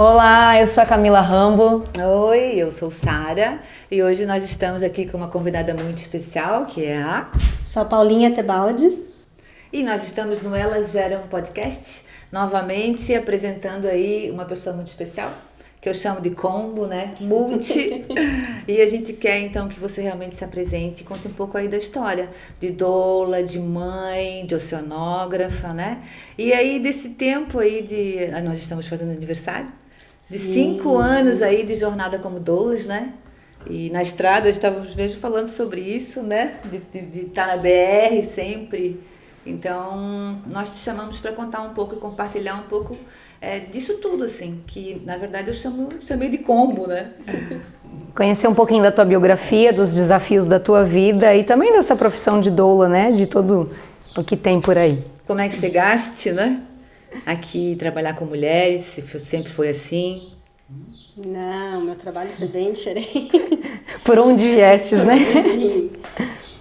Olá, eu sou a Camila Rambo. Oi, eu sou Sara e hoje nós estamos aqui com uma convidada muito especial, que é a... Sou a Paulinha Tebaldi. E nós estamos no Elas Geram Podcast, novamente apresentando aí uma pessoa muito especial, que eu chamo de combo, né? Multi. E a gente quer então que você realmente se apresente e conte um pouco aí da história de doula, de mãe, de oceanógrafa, né? E aí desse tempo aí de... nós estamos fazendo aniversário. De 5 anos aí de jornada como doulas, né? E na estrada estávamos mesmo falando sobre isso, né? De estar na BR sempre. Então, nós te chamamos para contar um pouco e compartilhar um pouco disso tudo, assim. Que, na verdade, eu chamei de combo, né? Conhecer um pouquinho da tua biografia, dos desafios da tua vida e também dessa profissão de doula, né? De tudo o que tem por aí. Como é que chegaste, né? Aqui trabalhar com mulheres, sempre foi assim? Não, meu trabalho foi bem diferente. Por onde viestes, né?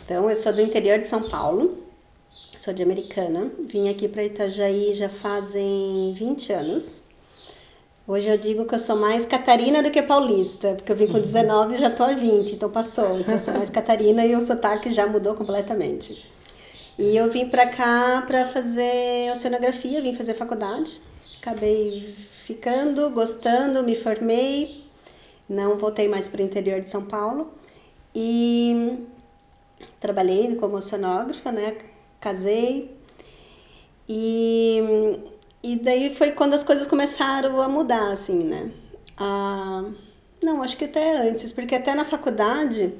Então, eu sou do interior de São Paulo, sou de Americana, vim aqui para Itajaí já fazem 20 anos. Hoje eu digo que eu sou mais Catarina do que paulista, porque eu vim com 19 e já tô há 20, então passou. Então eu sou mais Catarina e o sotaque já mudou completamente. E eu vim para cá para fazer oceanografia, vim fazer faculdade. Acabei ficando, gostando, me formei. Não voltei mais para o interior de São Paulo. E trabalhei como oceanógrafa, né? Casei. E daí foi quando as coisas começaram a mudar, assim, né? Não, acho que até antes, porque até na faculdade...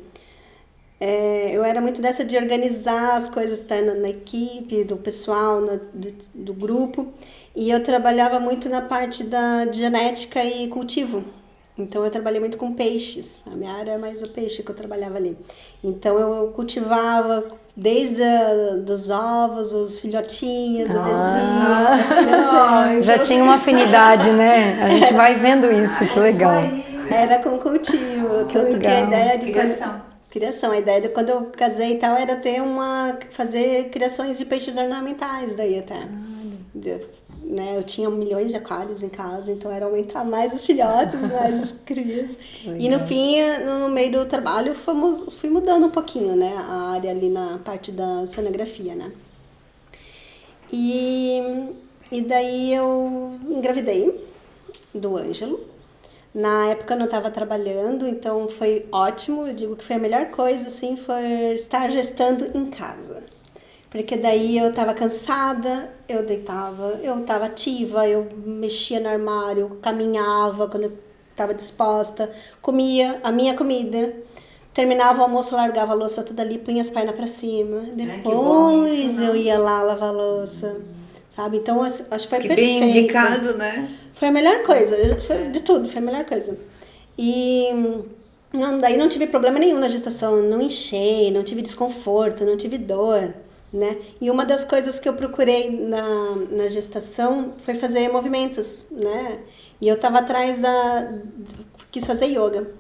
eu era muito dessa de organizar as coisas na equipe, do pessoal, do grupo. E eu trabalhava muito na parte de genética e cultivo. Então eu trabalhei muito com peixes. A minha área é mais o peixe que eu trabalhava ali. Então eu cultivava desde dos ovos, os filhotinhos, o bezinho, as crianças. Já tinha uma afinidade, né? A gente vai vendo isso, que legal. Era com cultivo. Que tanto legal. que a ideia de Criação. A ideia de quando eu casei e tal era fazer criações de peixes ornamentais daí até. Né, eu tinha milhões de aquários em casa, então era aumentar mais os filhotes, mais as crias. E no fim, no meio do trabalho, fui mudando um pouquinho, né, a área ali na parte da sonografia, né. E daí eu engravidei do Ângelo. Na época eu não estava trabalhando, então foi ótimo. Eu digo que foi a melhor coisa, assim, foi estar gestando em casa. Porque daí eu estava cansada, eu deitava, eu estava ativa, eu mexia no armário, caminhava quando eu estava disposta, comia a minha comida, terminava o almoço, largava a louça tudo ali, punha as pernas para cima. Depois eu ia lá lavar a louça, sabe? Então acho que foi perfeito. Bem indicado, né? Foi a melhor coisa, de tudo, foi a melhor coisa. E daí não tive problema nenhum na gestação, não inchei, não tive desconforto, não tive dor, né? E uma das coisas que eu procurei na gestação foi fazer movimentos, né? E eu tava atrás quis fazer yoga.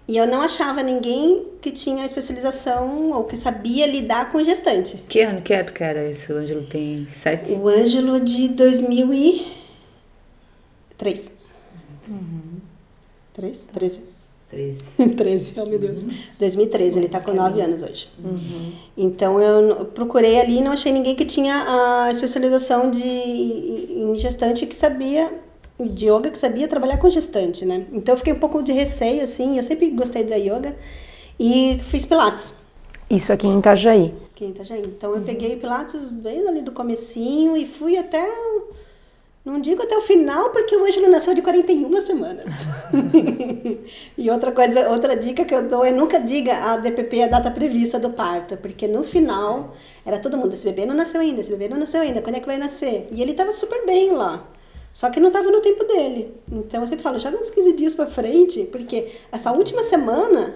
E eu não achava ninguém que tinha especialização ou que sabia lidar com gestante. Que ano, que época era isso? O Ângelo tem 7? O Ângelo de 2003. 13? 13, oh meu Deus. 2013, ele tá com 9 anos hoje. Então eu procurei ali e não achei ninguém que tinha a especialização em gestante que sabia, de yoga, que sabia trabalhar com gestante, né? Então eu fiquei um pouco de receio, assim, eu sempre gostei da yoga e fiz pilates. Isso aqui em Itajaí. Então eu peguei pilates bem ali do comecinho e fui até... Não digo até o final, porque o Ângelo nasceu de 41 semanas. E outra dica que eu dou é nunca diga a DPP a data prevista do parto, porque no final era todo mundo, esse bebê não nasceu ainda, quando é que vai nascer? E ele estava super bem lá, só que não estava no tempo dele. Então eu sempre falo, joga uns 15 dias pra frente, porque essa última semana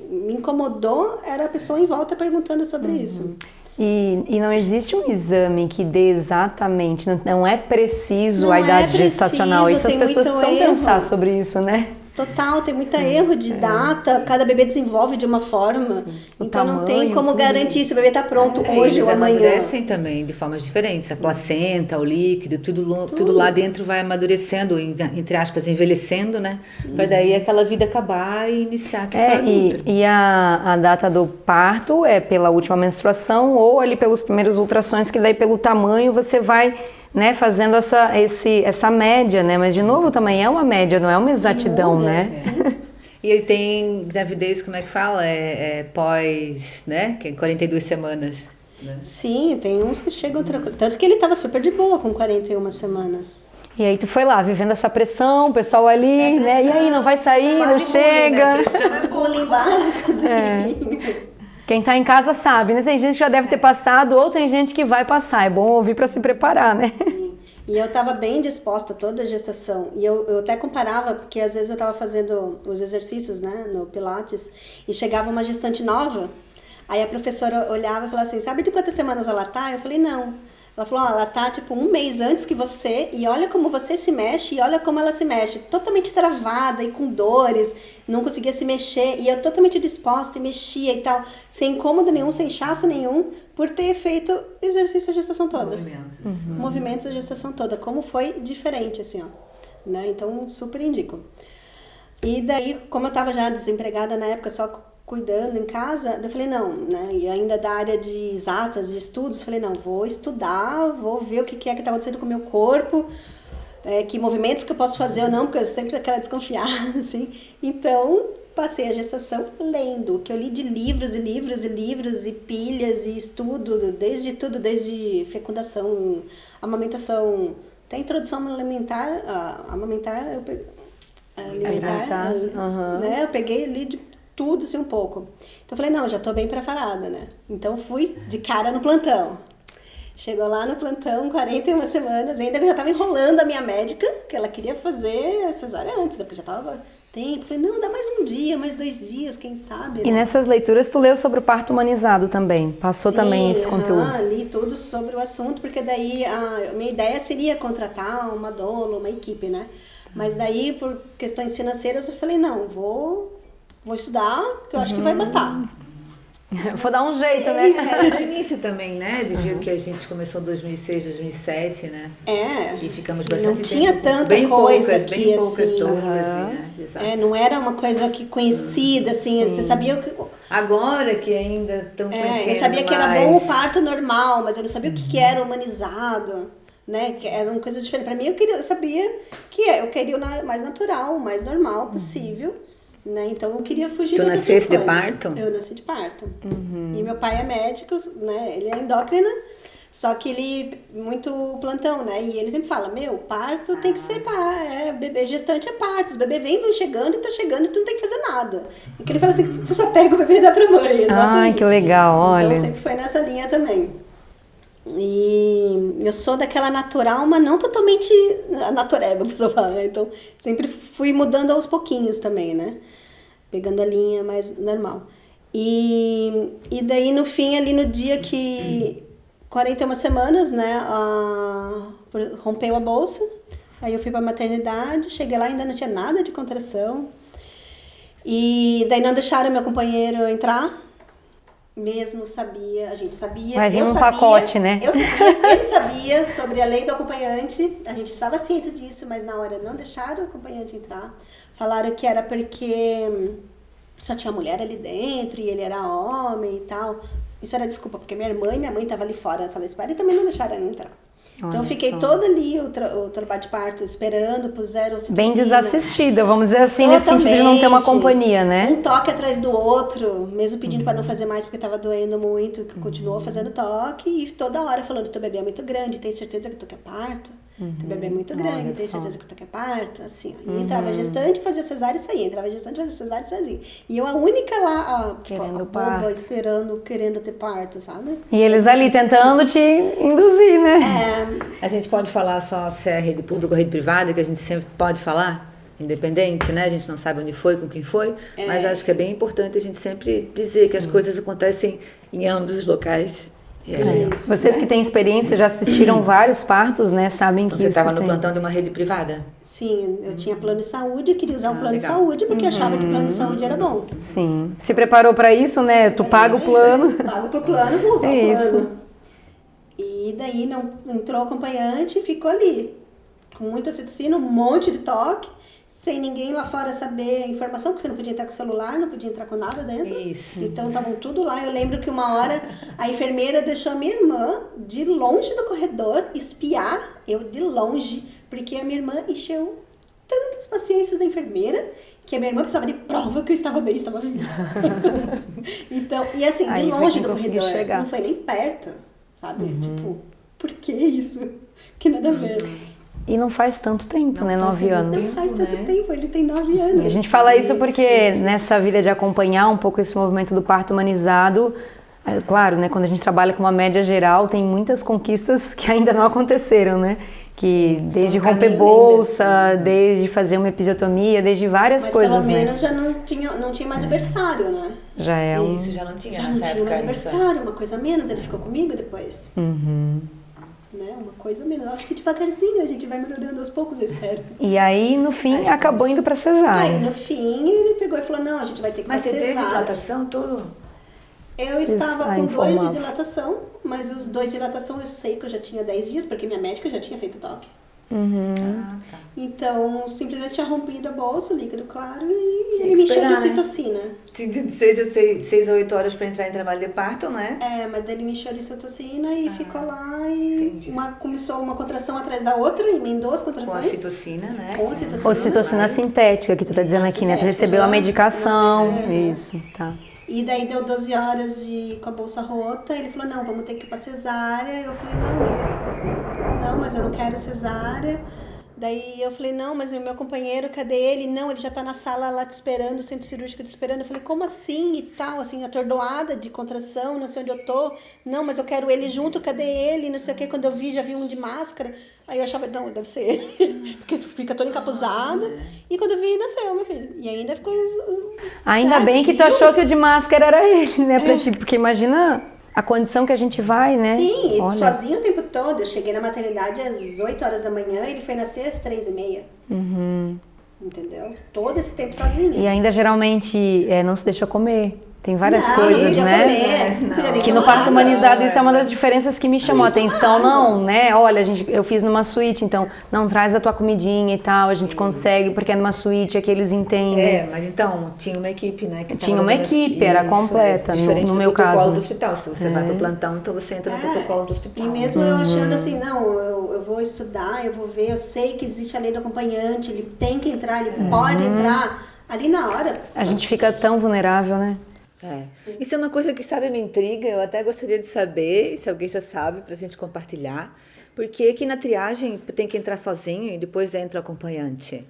me incomodou, era a pessoa em volta perguntando sobre isso. E não existe um exame que dê exatamente, não é preciso a idade gestacional. Isso as pessoas precisam pensar sobre isso, né? Total, tem muito erro de data, cada bebê desenvolve de uma forma, então não tem como garantir se o bebê está pronto hoje ou amanhã. Eles amadurecem também de formas diferentes, a placenta, o líquido, tudo lá dentro vai amadurecendo, entre aspas, envelhecendo, né? Para daí aquela vida acabar e iniciar aqui fora do útero. E a data do parto é pela última menstruação ou ali pelos primeiros ultrassons, que daí pelo tamanho você vai... né, fazendo essa média, né? Mas de novo também é uma média, não é uma exatidão, né? E ele tem gravidez, como é que fala? Pós, né? Que é 42 semanas. Né? Sim, tem uns que chegam tranquilo. Tanto que ele estava super de boa com 41 semanas. E aí tu foi lá, vivendo essa pressão, o pessoal ali, né? E aí, não vai sair, não chega. Bullying básico, assim. Quem tá em casa sabe, né? Tem gente que já deve ter passado ou tem gente que vai passar. É bom ouvir para se preparar, né? Sim. E eu tava bem disposta toda a gestação. E eu até comparava, porque às vezes eu tava fazendo os exercícios, né, no Pilates, e chegava uma gestante nova, aí a professora olhava e falava assim, sabe de quantas semanas ela tá? Eu falei, não. Ela falou, ela tá tipo 1 mês antes que você, e olha como você se mexe, e olha como ela se mexe, totalmente travada e com dores, não conseguia se mexer, e eu totalmente disposta e mexia e tal, sem incômodo nenhum, sem inchaço nenhum, por ter feito exercício a gestação toda. Movimentos. Movimentos a gestação toda, como foi diferente, assim, ó, né, então super indico. E daí, como eu tava já desempregada na época, só cuidando em casa, eu falei, não, né, e ainda da área de exatas, de estudos, falei, não, vou estudar, vou ver o que é que tá acontecendo com o meu corpo, que movimentos que eu posso fazer ou não, porque eu sempre aquela desconfiada, assim, então passei a gestação lendo, que eu li de livros e livros e livros e pilhas e estudo, desde fecundação, amamentação, até introdução alimentar, eu peguei, né, eu peguei, li de tudo assim um pouco. Então eu falei, não, já tô bem preparada, né? Então fui de cara no plantão. Chegou lá no plantão, 41 semanas, ainda que eu já tava enrolando a minha médica, que ela queria fazer cesárea antes, porque já tava tempo. Falei, não, dá mais um dia, mais 2 dias, quem sabe, né? E nessas leituras tu leu sobre o parto humanizado também, passou também esse conteúdo. Li tudo sobre o assunto, porque daí a minha ideia seria contratar uma doula, uma equipe, né? Mas daí, por questões financeiras, eu falei, não, vou estudar, que eu acho que vai bastar. Vou dar um jeito, né? No início também, né? Devia que a gente começou em 2006, 2007, né? E ficamos bastante tempo. Não tinha tanta coisa aqui, bem poucas assim. doulas, né? Exato. Não era uma coisa que conhecida, assim, você sabia o que... Agora que ainda estão conhecendo eu sabia que era mais. bom o parto normal, mas eu não sabia o que era humanizado, né? Que eram coisas diferentes. Pra mim, eu sabia que eu queria o mais natural, o mais normal possível. Né? Então eu queria fugir dessas questões. Tu nasceste de parto? Eu nasci de parto. E meu pai é médico, né? Ele é endócrina, só que ele muito plantão, né? E ele sempre fala, parto tem que ser bebê gestante é parto, os bebês vão chegando e tá chegando e tu não tem que fazer nada. Porque ele fala assim, você só pega o bebê e dá pra mãe. Exatamente. Ai, que legal, olha. Então sempre foi nessa linha também. E eu sou daquela natural, mas não totalmente natureba, a pessoa fala, né? Então sempre fui mudando aos pouquinhos também, né? Pegando a linha mais normal. E daí no fim, ali no dia que 41 semanas, né? Rompeu a bolsa. Aí eu fui pra maternidade, cheguei lá, ainda não tinha nada de contração. E daí não deixaram meu companheiro entrar. Mesmo sabia, a gente sabia. Vai vir um pacote, né? Ele sabia sobre a lei do acompanhante, a gente estava ciente disso, mas na hora não deixaram o acompanhante entrar. Falaram que era porque só tinha mulher ali dentro e ele era homem e tal. Isso era desculpa, porque minha irmã e minha mãe estavam ali fora na sala de espera e também não deixaram ela entrar. Então eu fiquei toda ali, o trabalho de parto, esperando, puseram ocitocina. Bem desassistida, vamos dizer assim, nesse sentido de não ter uma companhia, né? Um toque atrás do outro, mesmo pedindo para não fazer mais porque estava doendo muito, que continuou fazendo toque e toda hora falando, teu bebê é muito grande, tem certeza que tu quer parto? Teu bebê é muito grande, tem certeza que tu quer parto? Assim, ó. E entrava gestante, fazia cesárea e saía, entrava gestante, fazia cesárea e saía. E eu a única lá, querendo boba, esperando, querendo ter parto, sabe? E eles ali tentando te induzir, né? A gente pode falar só se é rede pública ou rede privada, que a gente sempre pode falar, independente, né? A gente não sabe onde foi, com quem foi, mas acho que é bem importante a gente sempre dizer que as coisas acontecem em ambos os locais Vocês que têm experiência, já assistiram vários partos, né? Sabem que Você isso estava no tem... plantão de uma rede privada? Sim, eu tinha plano de saúde, queria usar o plano de saúde porque achava que o plano de saúde era bom. Sim. Se preparou para isso, né? Tu paga o plano. Pago pro plano, vou usar o Isso. plano. E daí não entrou acompanhante e ficou ali. Com muita ocitocina, um monte de toque, sem ninguém lá fora saber a informação, porque você não podia entrar com o celular, não podia entrar com nada dentro. Isso. Então estavam tudo lá. Eu lembro que uma hora a enfermeira deixou a minha irmã de longe do corredor espiar eu de longe, porque a minha irmã encheu tantas paciências da enfermeira que a minha irmã precisava de prova que eu estava bem, estava viva. Então, e assim, Aí de foi longe quem do conseguiu corredor, chegar. não foi nem perto, sabe? Tipo, por que isso? Que nada a ver. E não faz tanto tempo, né? 9 anos. Não faz tanto né? tempo, ele tem 9 anos. A gente fala isso porque nessa vida de acompanhar um pouco esse movimento do parto humanizado, claro, né, quando a gente trabalha com uma média geral, tem muitas conquistas que ainda não aconteceram, né? Que desde então, romper caminho bolsa, desde fazer uma episiotomia, desde várias Mas coisas, pelo né? menos já não tinha mais o berçário, né? Já é um... Isso, já não tinha Já nessa não tinha época. mais o berçário, uma coisa a menos, ele ficou comigo depois. Né? Uma coisa a menos. Acho que devagarzinho a gente vai melhorando aos poucos, eu espero. E aí, no fim, acabou indo pra Aí cesárea. no fim ele pegou e falou, não, a gente vai ter que Mas você fazer teve cesárea. dilatação, tudo? Eu estava com 2 informava. de dilatação, mas os 2 de dilatação eu sei que eu já tinha 10 dias, porque minha médica já tinha feito toque. Ah, tá. Então, simplesmente tinha rompido a bolsa, o líquido claro, e Tinha ele que me encheu de esperar, né? ocitocina. De 6 a 8 horas para entrar em trabalho de parto, né? É, mas daí ele me encheu de ocitocina e ficou lá e entendi. começou uma contração atrás da outra, emendou as Com a contrações. citocina, né? Com ocitocina. Ocitocina sintética, que tu tá dizendo aqui, né? Tu recebeu a medicação. Isso, tá. E daí deu 12 horas com a bolsa rota, ele falou, não, vamos ter que ir pra cesárea. Eu falei, não, mas eu não quero cesárea. Daí eu falei, não, mas o meu companheiro, cadê ele? Não, ele já tá na sala lá te esperando, o centro cirúrgico te esperando. Eu falei, como assim e tal, assim, atordoada de contração, não sei onde eu tô. Não, mas eu quero ele junto, cadê ele? Não sei o que, quando eu vi, já vi um de máscara. Aí eu achava, não, deve ser ele, porque fica toda encapuzada. E quando eu vi, nasceu, meu filho. E ainda ficou... Ainda bem que tu achou que o de máscara era ele, né? Pra ti, porque imagina a condição que a gente vai, né? Sim, Olha. sozinho o tempo todo. Eu cheguei na maternidade às 8 horas da manhã, ele foi nascer às 3h30. Entendeu? Todo esse tempo sozinho. E ainda geralmente não se deixa comer. Tem várias Não, coisas, não né? podia comer, Que no parto humanizado isso é uma das diferenças que me chamou a atenção. Não, né? Olha, eu fiz numa suíte, então não traz a tua comidinha e tal, a gente consegue, porque é numa suíte, é que eles entendem. É, mas então, tinha uma equipe, né? Que Tinha tava uma dando equipe, era isso, completa, diferente no do meu protocolo caso. do hospital. Se você vai pro plantão, então você entra no protocolo do hospital. E mesmo eu achando assim, não, eu vou estudar, eu vou ver, eu sei que existe a lei do acompanhante, ele tem que entrar, ele pode entrar. Ali na hora... A gente fica tão vulnerável, né? É. Isso é uma coisa que, sabe, me intriga. Eu até gostaria de saber, se alguém já sabe, pra gente compartilhar. Por que que na triagem tem que entrar sozinho e depois entra o acompanhante?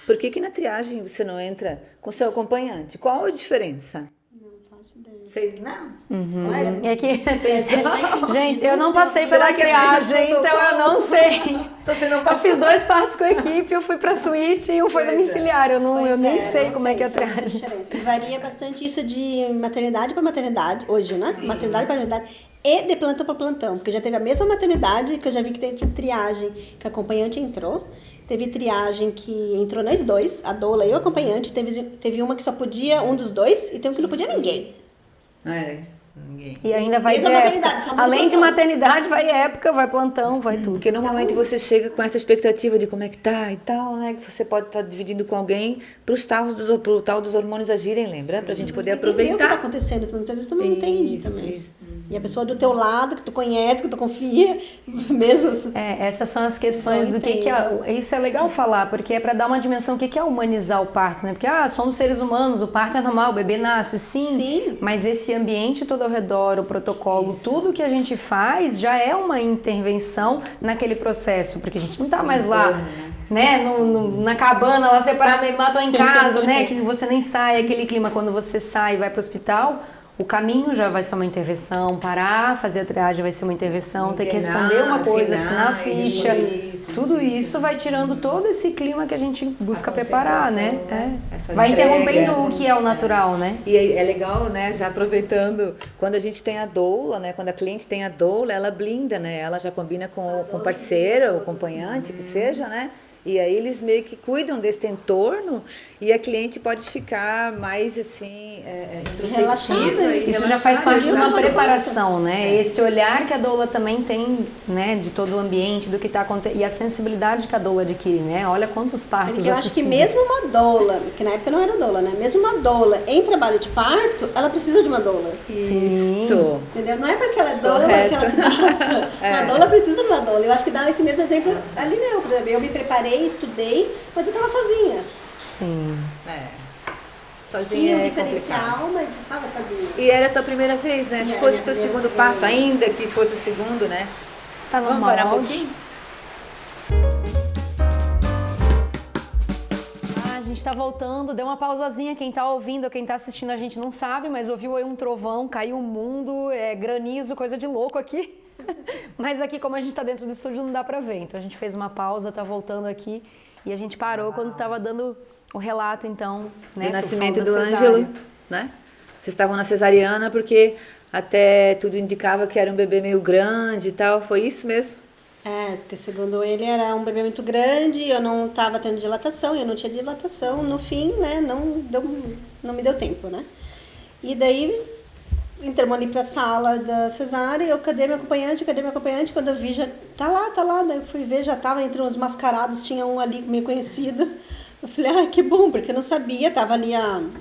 Por que que na triagem você não entra com seu acompanhante? Qual a diferença? Não faço ideia. Vocês não? É que... Faz sentido. Gente, eu não passei pela Será que é triagem, protocolo? então eu não sei. Então você não Eu fiz 2 partos com a equipe, eu fui pra suíte e um foi Pois é. domiciliar. Eu Pois nem é, sei não como é que é a faz muita triagem. diferença. E varia bastante isso de maternidade para maternidade, hoje, né? Maternidade para maternidade e de plantão para plantão. Porque já teve a mesma maternidade que eu já vi que teve triagem, que a acompanhante entrou. Teve triagem que entrou nós dois, a doula e o acompanhante. Teve uma que só podia um dos dois e tem um que não podia ninguém. É, ninguém. E ainda vai de Desde a época. maternidade, só muda Além de plantão. maternidade, vai época, vai plantão, vai tudo. Porque normalmente você chega com essa expectativa de como é que tá e tal, né? Que você pode estar dividindo com alguém pro tal dos hormônios agirem, lembra? Pra gente poder Entender o que tá aproveitar. acontecendo, muitas vezes tu não entende Isso, também. isso. E a pessoa do teu lado, que tu conhece, que tu confia, mesmo assim. Essas são as questões Não do que é. Isso é legal falar, porque é para dar uma dimensão. O que é humanizar o parto, né? Porque, somos seres humanos, o parto é normal, o bebê nasce, sim. Mas esse ambiente todo ao redor, o protocolo, tudo que a gente faz já é uma intervenção naquele processo, porque a gente não tá mais lá, né? Na cabana, lá separadamente, matou em casa, né? Que você nem sai, aquele clima. Quando você sai e vai pro hospital, o caminho já vai ser uma intervenção, parar, fazer a triagem vai ser uma intervenção, ter que responder uma coisa, assinar a ficha. Isso. Tudo isso vai tirando todo esse clima que a gente busca preparar, né? Essas Vai entregas, interrompendo o que é o natural, né? E é legal, né, já aproveitando, quando a gente tem a doula, né, quando a cliente tem a doula, ela blinda, né, ela já combina com o parceiro, o acompanhante, que seja, né, e aí eles meio que cuidam desse entorno e a cliente pode ficar mais, assim, introspectiva. Isso já faz parte de uma preparação, né? Esse olhar que a doula também tem, né, de todo o ambiente, do que está acontecendo, e a sensibilidade que a doula adquire, né? Olha quantos partos eu acho que mesmo uma doula, que na época não era doula, né? Mesmo uma doula em trabalho de parto, ela precisa de uma doula. Isso. Entendeu? Não é porque ela é doula que ela se gosta. A doula precisa de uma doula. Eu acho que dá esse mesmo exemplo ali mesmo. Por exemplo, eu me preparei, estudei, mas eu estava sozinha. Sim. Sozinha Tinha um é diferencial, complicado. mas estava sozinha. E era a tua primeira vez, né? Se fosse o teu segundo parto, ainda que se fosse o segundo, né? Tá Vamos normal. parar um pouquinho? A gente tá voltando, deu uma pausazinha, quem tá ouvindo, quem tá assistindo a gente não sabe, mas ouviu aí um trovão, caiu o mundo, granizo, coisa de louco aqui. Mas aqui, como a gente tá dentro do estúdio, não dá pra ver. Então a gente fez uma pausa, tá voltando aqui e a gente parou quando estava dando o relato, então, né? Do nascimento do Ângelo, né? Vocês estavam na cesariana porque até tudo indicava que era um bebê meio grande e tal, foi isso mesmo? Porque segundo ele era um bebê muito grande, eu não estava tendo dilatação, eu não tinha dilatação, no fim, né, não me deu tempo, né? E daí, entramos ali pra sala da cesárea, eu, cadê meu acompanhante, quando eu vi, já tá lá, daí eu fui ver, já tava entre uns mascarados, tinha um ali meio conhecido, eu falei, que bom, porque eu não sabia, tava ali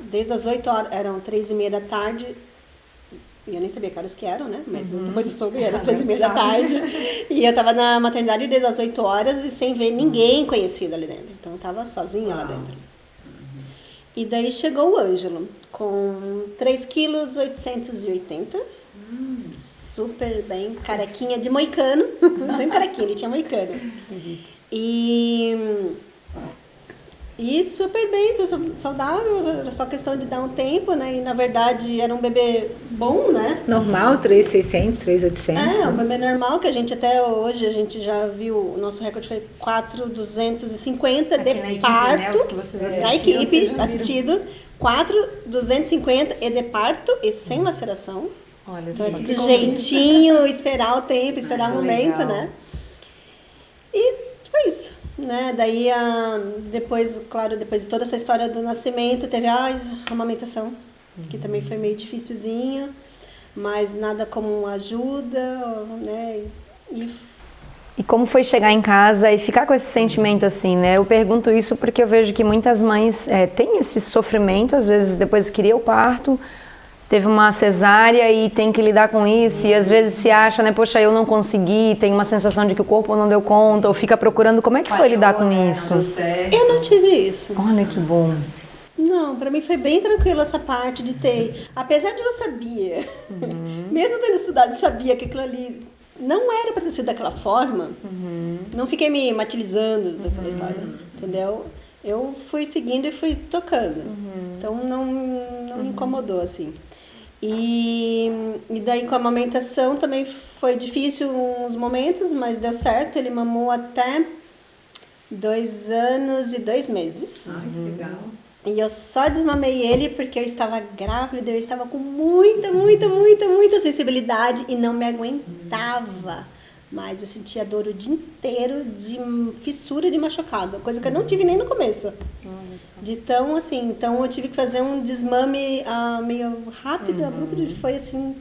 desde as 8 horas, eram 3:30 da tarde, e eu nem sabia que horas que eram, né? Mas depois eu soube, era 3:30 da tarde. E eu tava na maternidade desde as 8 horas e sem ver ninguém conhecido ali dentro. Então eu tava sozinha lá dentro. E daí chegou o Ângelo, com 3,880 kg. Super bem, carequinha de moicano. Não carequinha, ele tinha moicano. E super bem, saudável, era só questão de dar um tempo, né? E na verdade era um bebê bom, né? Normal, 3,600, 3,800. Um bebê normal, que a gente até hoje, a gente já viu, o nosso recorde foi 4,250 de na equipe, parto. né? Os que vocês Na equipe, assistido, 4,250 e de parto e sem laceração. Olha, então, do jeitinho, esperar o tempo, esperar o momento, legal. né? E foi isso. Né? Daí, depois de toda essa história do nascimento, teve a amamentação, que também foi meio dificilzinho, mas nada como ajuda, né? E como foi chegar em casa e ficar com esse sentimento assim, né? Eu pergunto isso porque eu vejo que muitas mães têm esse sofrimento, às vezes depois que queria o parto, teve uma cesárea e tem que lidar com isso, e às vezes se acha, né, poxa, eu não consegui, tem uma sensação de que o corpo não deu conta, ou fica procurando, como é que foi lidar com isso? Eu não tive isso. Olha que bom. Não, pra mim foi bem tranquilo essa parte de ter, apesar de eu sabia, mesmo tendo estudado, sabia que aquilo ali não era pra ter sido daquela forma, não fiquei me martirizando daquela história, entendeu? Eu fui seguindo e fui tocando, então não me incomodou, assim. E daí com a amamentação também foi difícil uns momentos, mas deu certo, ele mamou até 2 anos e 2 meses. Que legal. E eu só desmamei ele porque eu estava grávida, eu estava com muita sensibilidade e não me aguentava. Mas eu sentia dor o dia inteiro de fissura de machucado, coisa que eu não tive nem no começo. De tão assim, então eu tive que fazer um desmame meio rápido, abrupto, foi assim,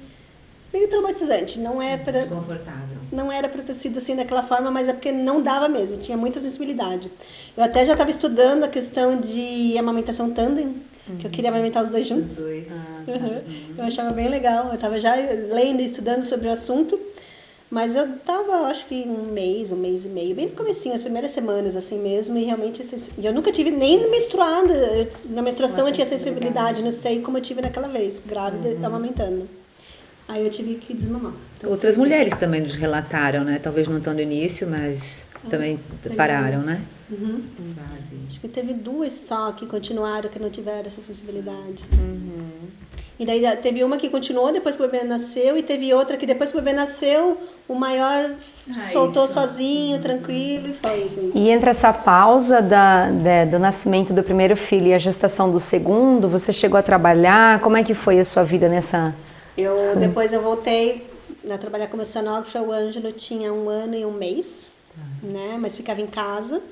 meio traumatizante. Desconfortável. Não era para ter sido assim daquela forma, mas é porque não dava mesmo, tinha muita sensibilidade. Eu até já estava estudando a questão de amamentação tândem, que eu queria amamentar os dois juntos. Os dois. Eu achava bem legal, eu estava já lendo e estudando sobre o assunto. Mas eu tava, acho que um mês e meio, bem no comecinho, as primeiras semanas, assim mesmo, e realmente, eu nunca tive nem menstruada, na menstruação eu tinha sensibilidade, não sei como eu tive naquela vez, grávida, amamentando. Aí eu tive que desmamar. Então, Outras mulheres também nos relataram, né? Talvez não tão no início, mas também pararam, né? Uhum. Acho que teve 2 só que continuaram, que não tiveram essa sensibilidade. E daí teve uma que continuou depois que o bebê nasceu, e teve outra que depois que o bebê nasceu, o maior soltou sozinho, tranquilo, e foi assim. E entre essa pausa do nascimento do primeiro filho e a gestação do segundo, você chegou a trabalhar? Como é que foi a sua vida nessa... Depois eu voltei a trabalhar como sonógrafa. O Ângelo tinha 1 ano e 1 mês, né? Mas ficava em casa.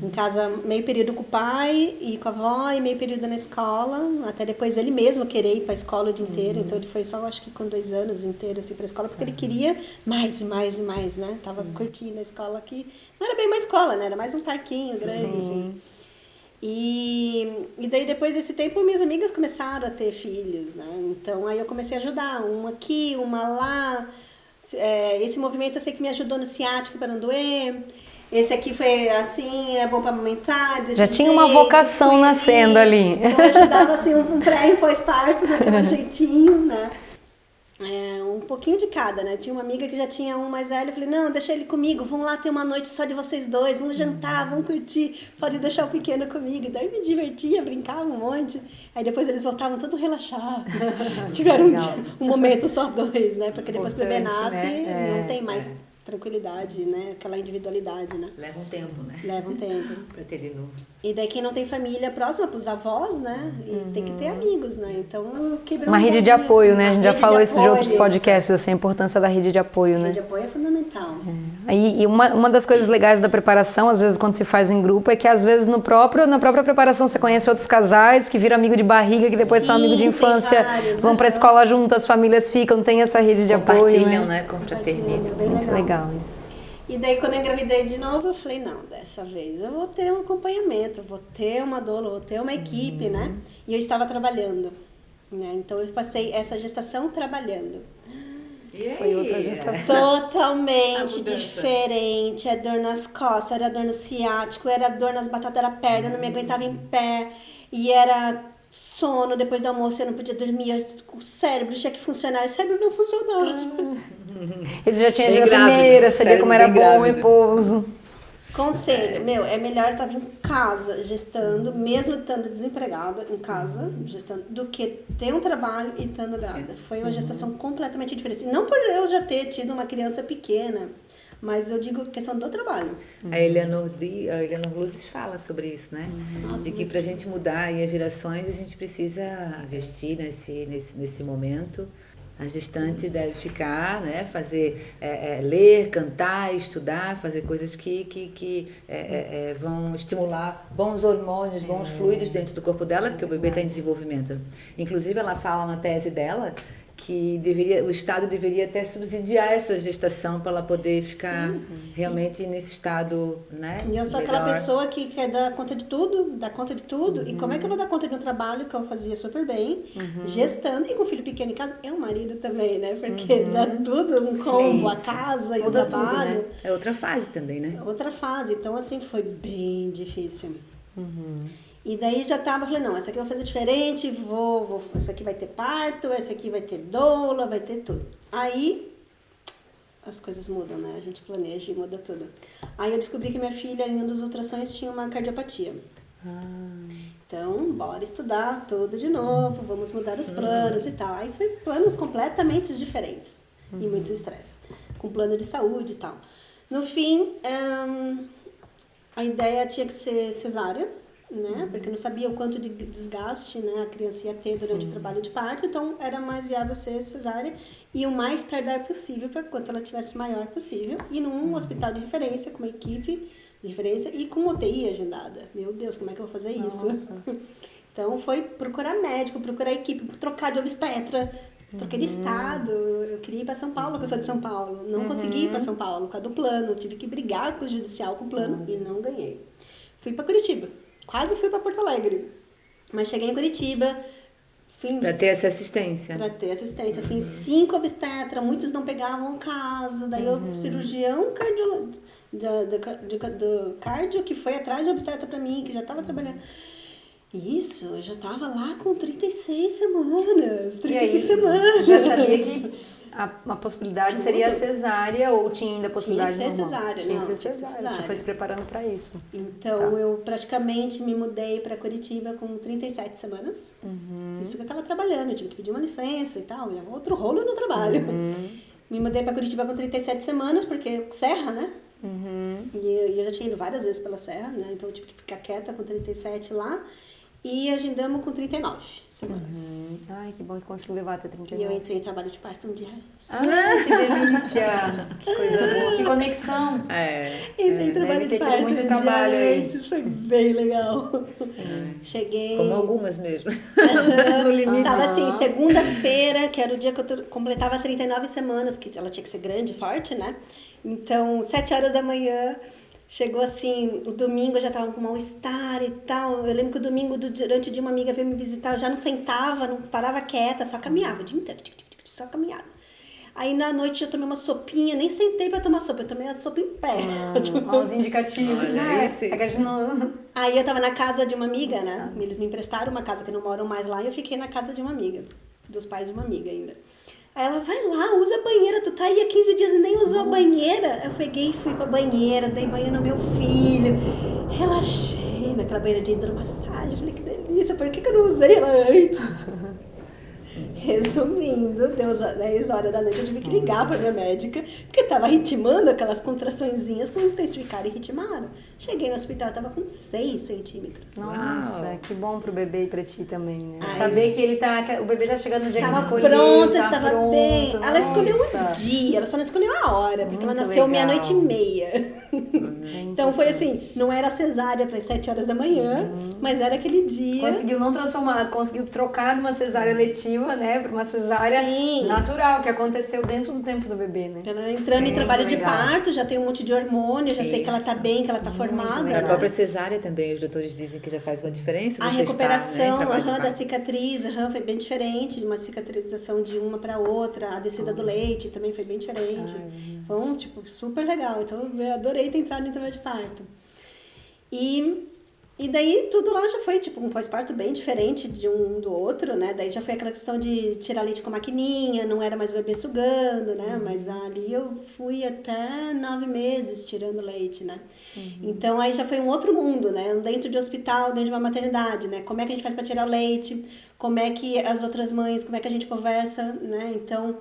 Em casa meio período com o pai e com a avó e meio período na escola, até depois ele mesmo querer ir para a escola o dia inteiro. Então ele foi só, acho que com 2 anos inteiro assim para a escola, porque ele queria mais e mais e mais, né? Tava curtindo a escola aqui. Não era bem uma escola, né? Era mais um parquinho grande, assim. E daí depois desse tempo minhas amigas começaram a ter filhos, né? Então aí eu comecei a ajudar, uma aqui, uma lá. Esse movimento eu sei que me ajudou no ciático para não doer. Esse aqui foi assim, é bom para amamentar. Já tinha uma vocação nascendo ali. Então eu ajudava assim um pré e pós-parto daquele jeitinho, né? Um pouquinho de cada, né? Tinha uma amiga que já tinha um mais velho, eu falei, não, deixa ele comigo, vamos lá ter uma noite só de vocês dois, vamos jantar, vamos curtir, pode deixar o pequeno comigo. Daí me divertia, brincava um monte. Aí depois eles voltavam todo relaxados. Tiveram um momento só 2, né? Porque depois que o bebê nasce, né? Não tem mais tranquilidade, né? Aquela individualidade, né? Leva um tempo, né? Leva um tempo. Pra ter de novo. E daí quem não tem família próxima, pros avós, né? E tem que ter amigos, né? Então quebrou uma rede de apoio, né? A gente já falou isso de outros podcasts, assim, a importância da rede de apoio, né? A rede de apoio é fundamental. E uma das coisas legais da preparação, às vezes quando se faz em grupo, é que às vezes na própria preparação você conhece outros casais que viram amigo de barriga, que depois são amigo de infância, vão pra escola junto, as famílias ficam, tem essa rede de apoio, compartilham, né? Confraternizam. Muito legal isso. E daí quando eu engravidei de novo, eu falei, não, dessa vez eu vou ter um acompanhamento, vou ter uma doula, vou ter uma equipe, né? E eu estava trabalhando, né? Então eu passei essa gestação trabalhando. E aí? Foi outra gestação. Totalmente diferente. É dor nas costas, era dor no ciático, era dor nas batatas da perna, não me aguentava em pé. E era sono, depois do almoço eu não podia dormir, o cérebro tinha que funcionar, o cérebro não funcionava. Ele já tinha tido a primeira, sabia como era bom o repouso. Conselho, é melhor estar em casa gestando, mesmo estando desempregada em casa, gestando, do que ter um trabalho e estando grávida. Foi uma gestação completamente diferente. Não por eu já ter tido uma criança pequena, mas eu digo questão do trabalho. A Eleanor Luzes fala sobre isso, né? Nossa, de que pra gente mudar aí as gerações, a gente precisa investir nesse momento. A gestante deve ficar, né, fazer, ler, cantar, estudar, fazer coisas que vão estimular bons hormônios, bons fluidos dentro do corpo dela, porque o bebê está em desenvolvimento. Inclusive, ela fala na tese dela que o Estado deveria até subsidiar essa gestação para ela poder ficar realmente nesse estado, né? E eu sou aquela pessoa que quer dar conta de tudo, e como é que eu vou dar conta de um trabalho que eu fazia super bem, gestando, e com filho pequeno em casa, e o marido também, né? Porque dá tudo, um combo, a casa e o trabalho. Tudo, né? É outra fase também, né? Outra fase, então assim, foi bem difícil. E daí já tava, falei, não, essa aqui eu vou fazer diferente, essa aqui vai ter parto, essa aqui vai ter doula, vai ter tudo. Aí, as coisas mudam, né? A gente planeja e muda tudo. Aí eu descobri que minha filha, em um dos ultrassons, tinha uma cardiopatia. Então, bora estudar tudo de novo, vamos mudar os planos e tal. Aí foi planos completamente diferentes e muito estresse, com plano de saúde e tal. No fim, a ideia tinha que ser cesárea, né? Porque eu não sabia o quanto de desgaste, né, a criança ia ter durante o trabalho de parto, então era mais viável ser cesárea e o mais tardar possível, para quanto ela tivesse maior possível, e num hospital de referência, com uma equipe de referência e com UTI agendada. Meu Deus, como é que eu vou fazer isso? Então foi procurar médico, procurar equipe, trocar de obstetra, troquei de estado, eu queria ir para São Paulo, porque eu sou de São Paulo, não consegui ir paraÃo Paulo por causa do plano, tive que brigar com o judicial com o plano e não ganhei. Fui para Curitiba. Quase fui para Porto Alegre, mas cheguei em Curitiba. Para ter essa assistência. Para ter assistência. Fui em 5 obstetras, muitos não pegavam o caso. Daí o cirurgião do cardio que foi atrás de obstetra para mim, que já estava trabalhando. Isso, eu já tava lá com 36 semanas, 35 E aí, semanas. já sabia que a possibilidade seria a cesárea ou tinha ainda a possibilidade Tinha que ser normal? cesárea, Tinha não, que ser tinha que ser cesárea. Já cesárea. foi se preparando para isso. Então, Tá. eu praticamente me mudei para Curitiba com 37 semanas. Isso que eu tava trabalhando, eu tive que pedir uma licença e tal, e outro rolo no trabalho. Me mudei para Curitiba com 37 semanas, porque serra, né? E eu já tinha ido várias vezes pela serra, né? Então eu tive que ficar quieta com 37 lá. E agendamos com 39 semanas. Ai, que bom que conseguiu levar até E 39. eu entrei em trabalho de parto um dia antes. Ah, que delícia! Que coisa boa, que conexão! Entrei em trabalho deve ter de tido parto muito um trabalho dia aí. antes, foi bem legal. Cheguei... Como algumas mesmo. No limite. Estava assim, segunda-feira, que era o dia que eu completava 39 semanas, que ela tinha que ser grande, forte, né? Então, 7 horas da manhã, chegou assim, o domingo eu já tava com mal-estar e tal. Eu lembro que o domingo, durante o dia, uma amiga veio me visitar, eu já não sentava, não parava quieta, só caminhava o dia inteiro, só caminhava. Aí na noite eu tomei uma sopinha, nem sentei pra tomar sopa, eu tomei a sopa em pé. Olha os indicativos, Olha, né? isso. É que a gente não... Aí eu tava na casa de uma amiga, né? Eles me emprestaram uma casa que não moram mais lá e eu fiquei na casa de uma amiga, dos pais de uma amiga ainda. Aí ela, vai lá, usa a banheira, tu tá aí há 15 dias e nem usou a banheira. Eu peguei e fui pra banheira, dei banho no meu filho, relaxei naquela banheira de hidromassagem, falei, que delícia, por que eu não usei ela antes? Resumindo, deu 10 horas da noite, eu tive que ligar pra minha médica, porque tava ritmando aquelas contraçõezinhas, quando intensificaram e ritmaram. Cheguei no hospital, eu tava com 6 centímetros. Nossa, Uau. que bom pro bebê e pra ti também, né? Ai. Saber que o bebê tá chegando no dia que Estava escolheu, pronta, tá estava pronto, bem. Ela escolheu nossa. um dia, ela só não escolheu a hora, porque ela Muito nasceu legal. 00:30. Então foi assim, não era cesárea para as 7 horas da manhã, mas era aquele dia. Conseguiu não transformar, conseguiu trocar de uma cesárea eletiva, né, pra uma cesárea Sim. natural, que aconteceu dentro do tempo do bebê, né? Ela entrando em Muito trabalho de legal. parto, já tem um monte de hormônio, já sei que ela tá Isso. bem, que ela tá formada. legal. A né? própria cesárea também, os doutores dizem que já faz uma diferença. A Você recuperação está, né, em trabalho de da parto. cicatriz foi bem diferente, de uma cicatrização de uma para outra, a descida do leite também foi bem diferente. Foi um, tipo, super legal. Então eu adorei ter entrado no trabalho de parto. E daí tudo lá já foi tipo um pós-parto bem diferente de um do outro, né? Daí já foi aquela questão de tirar leite com maquininha, não era mais o bebê sugando, né? Mas ali eu fui até 9 meses tirando leite, né? Então aí já foi um outro mundo, né? Dentro de hospital, dentro de uma maternidade, né? Como é que a gente faz para tirar o leite? Como é que as outras mães, como é que a gente conversa, né? Então,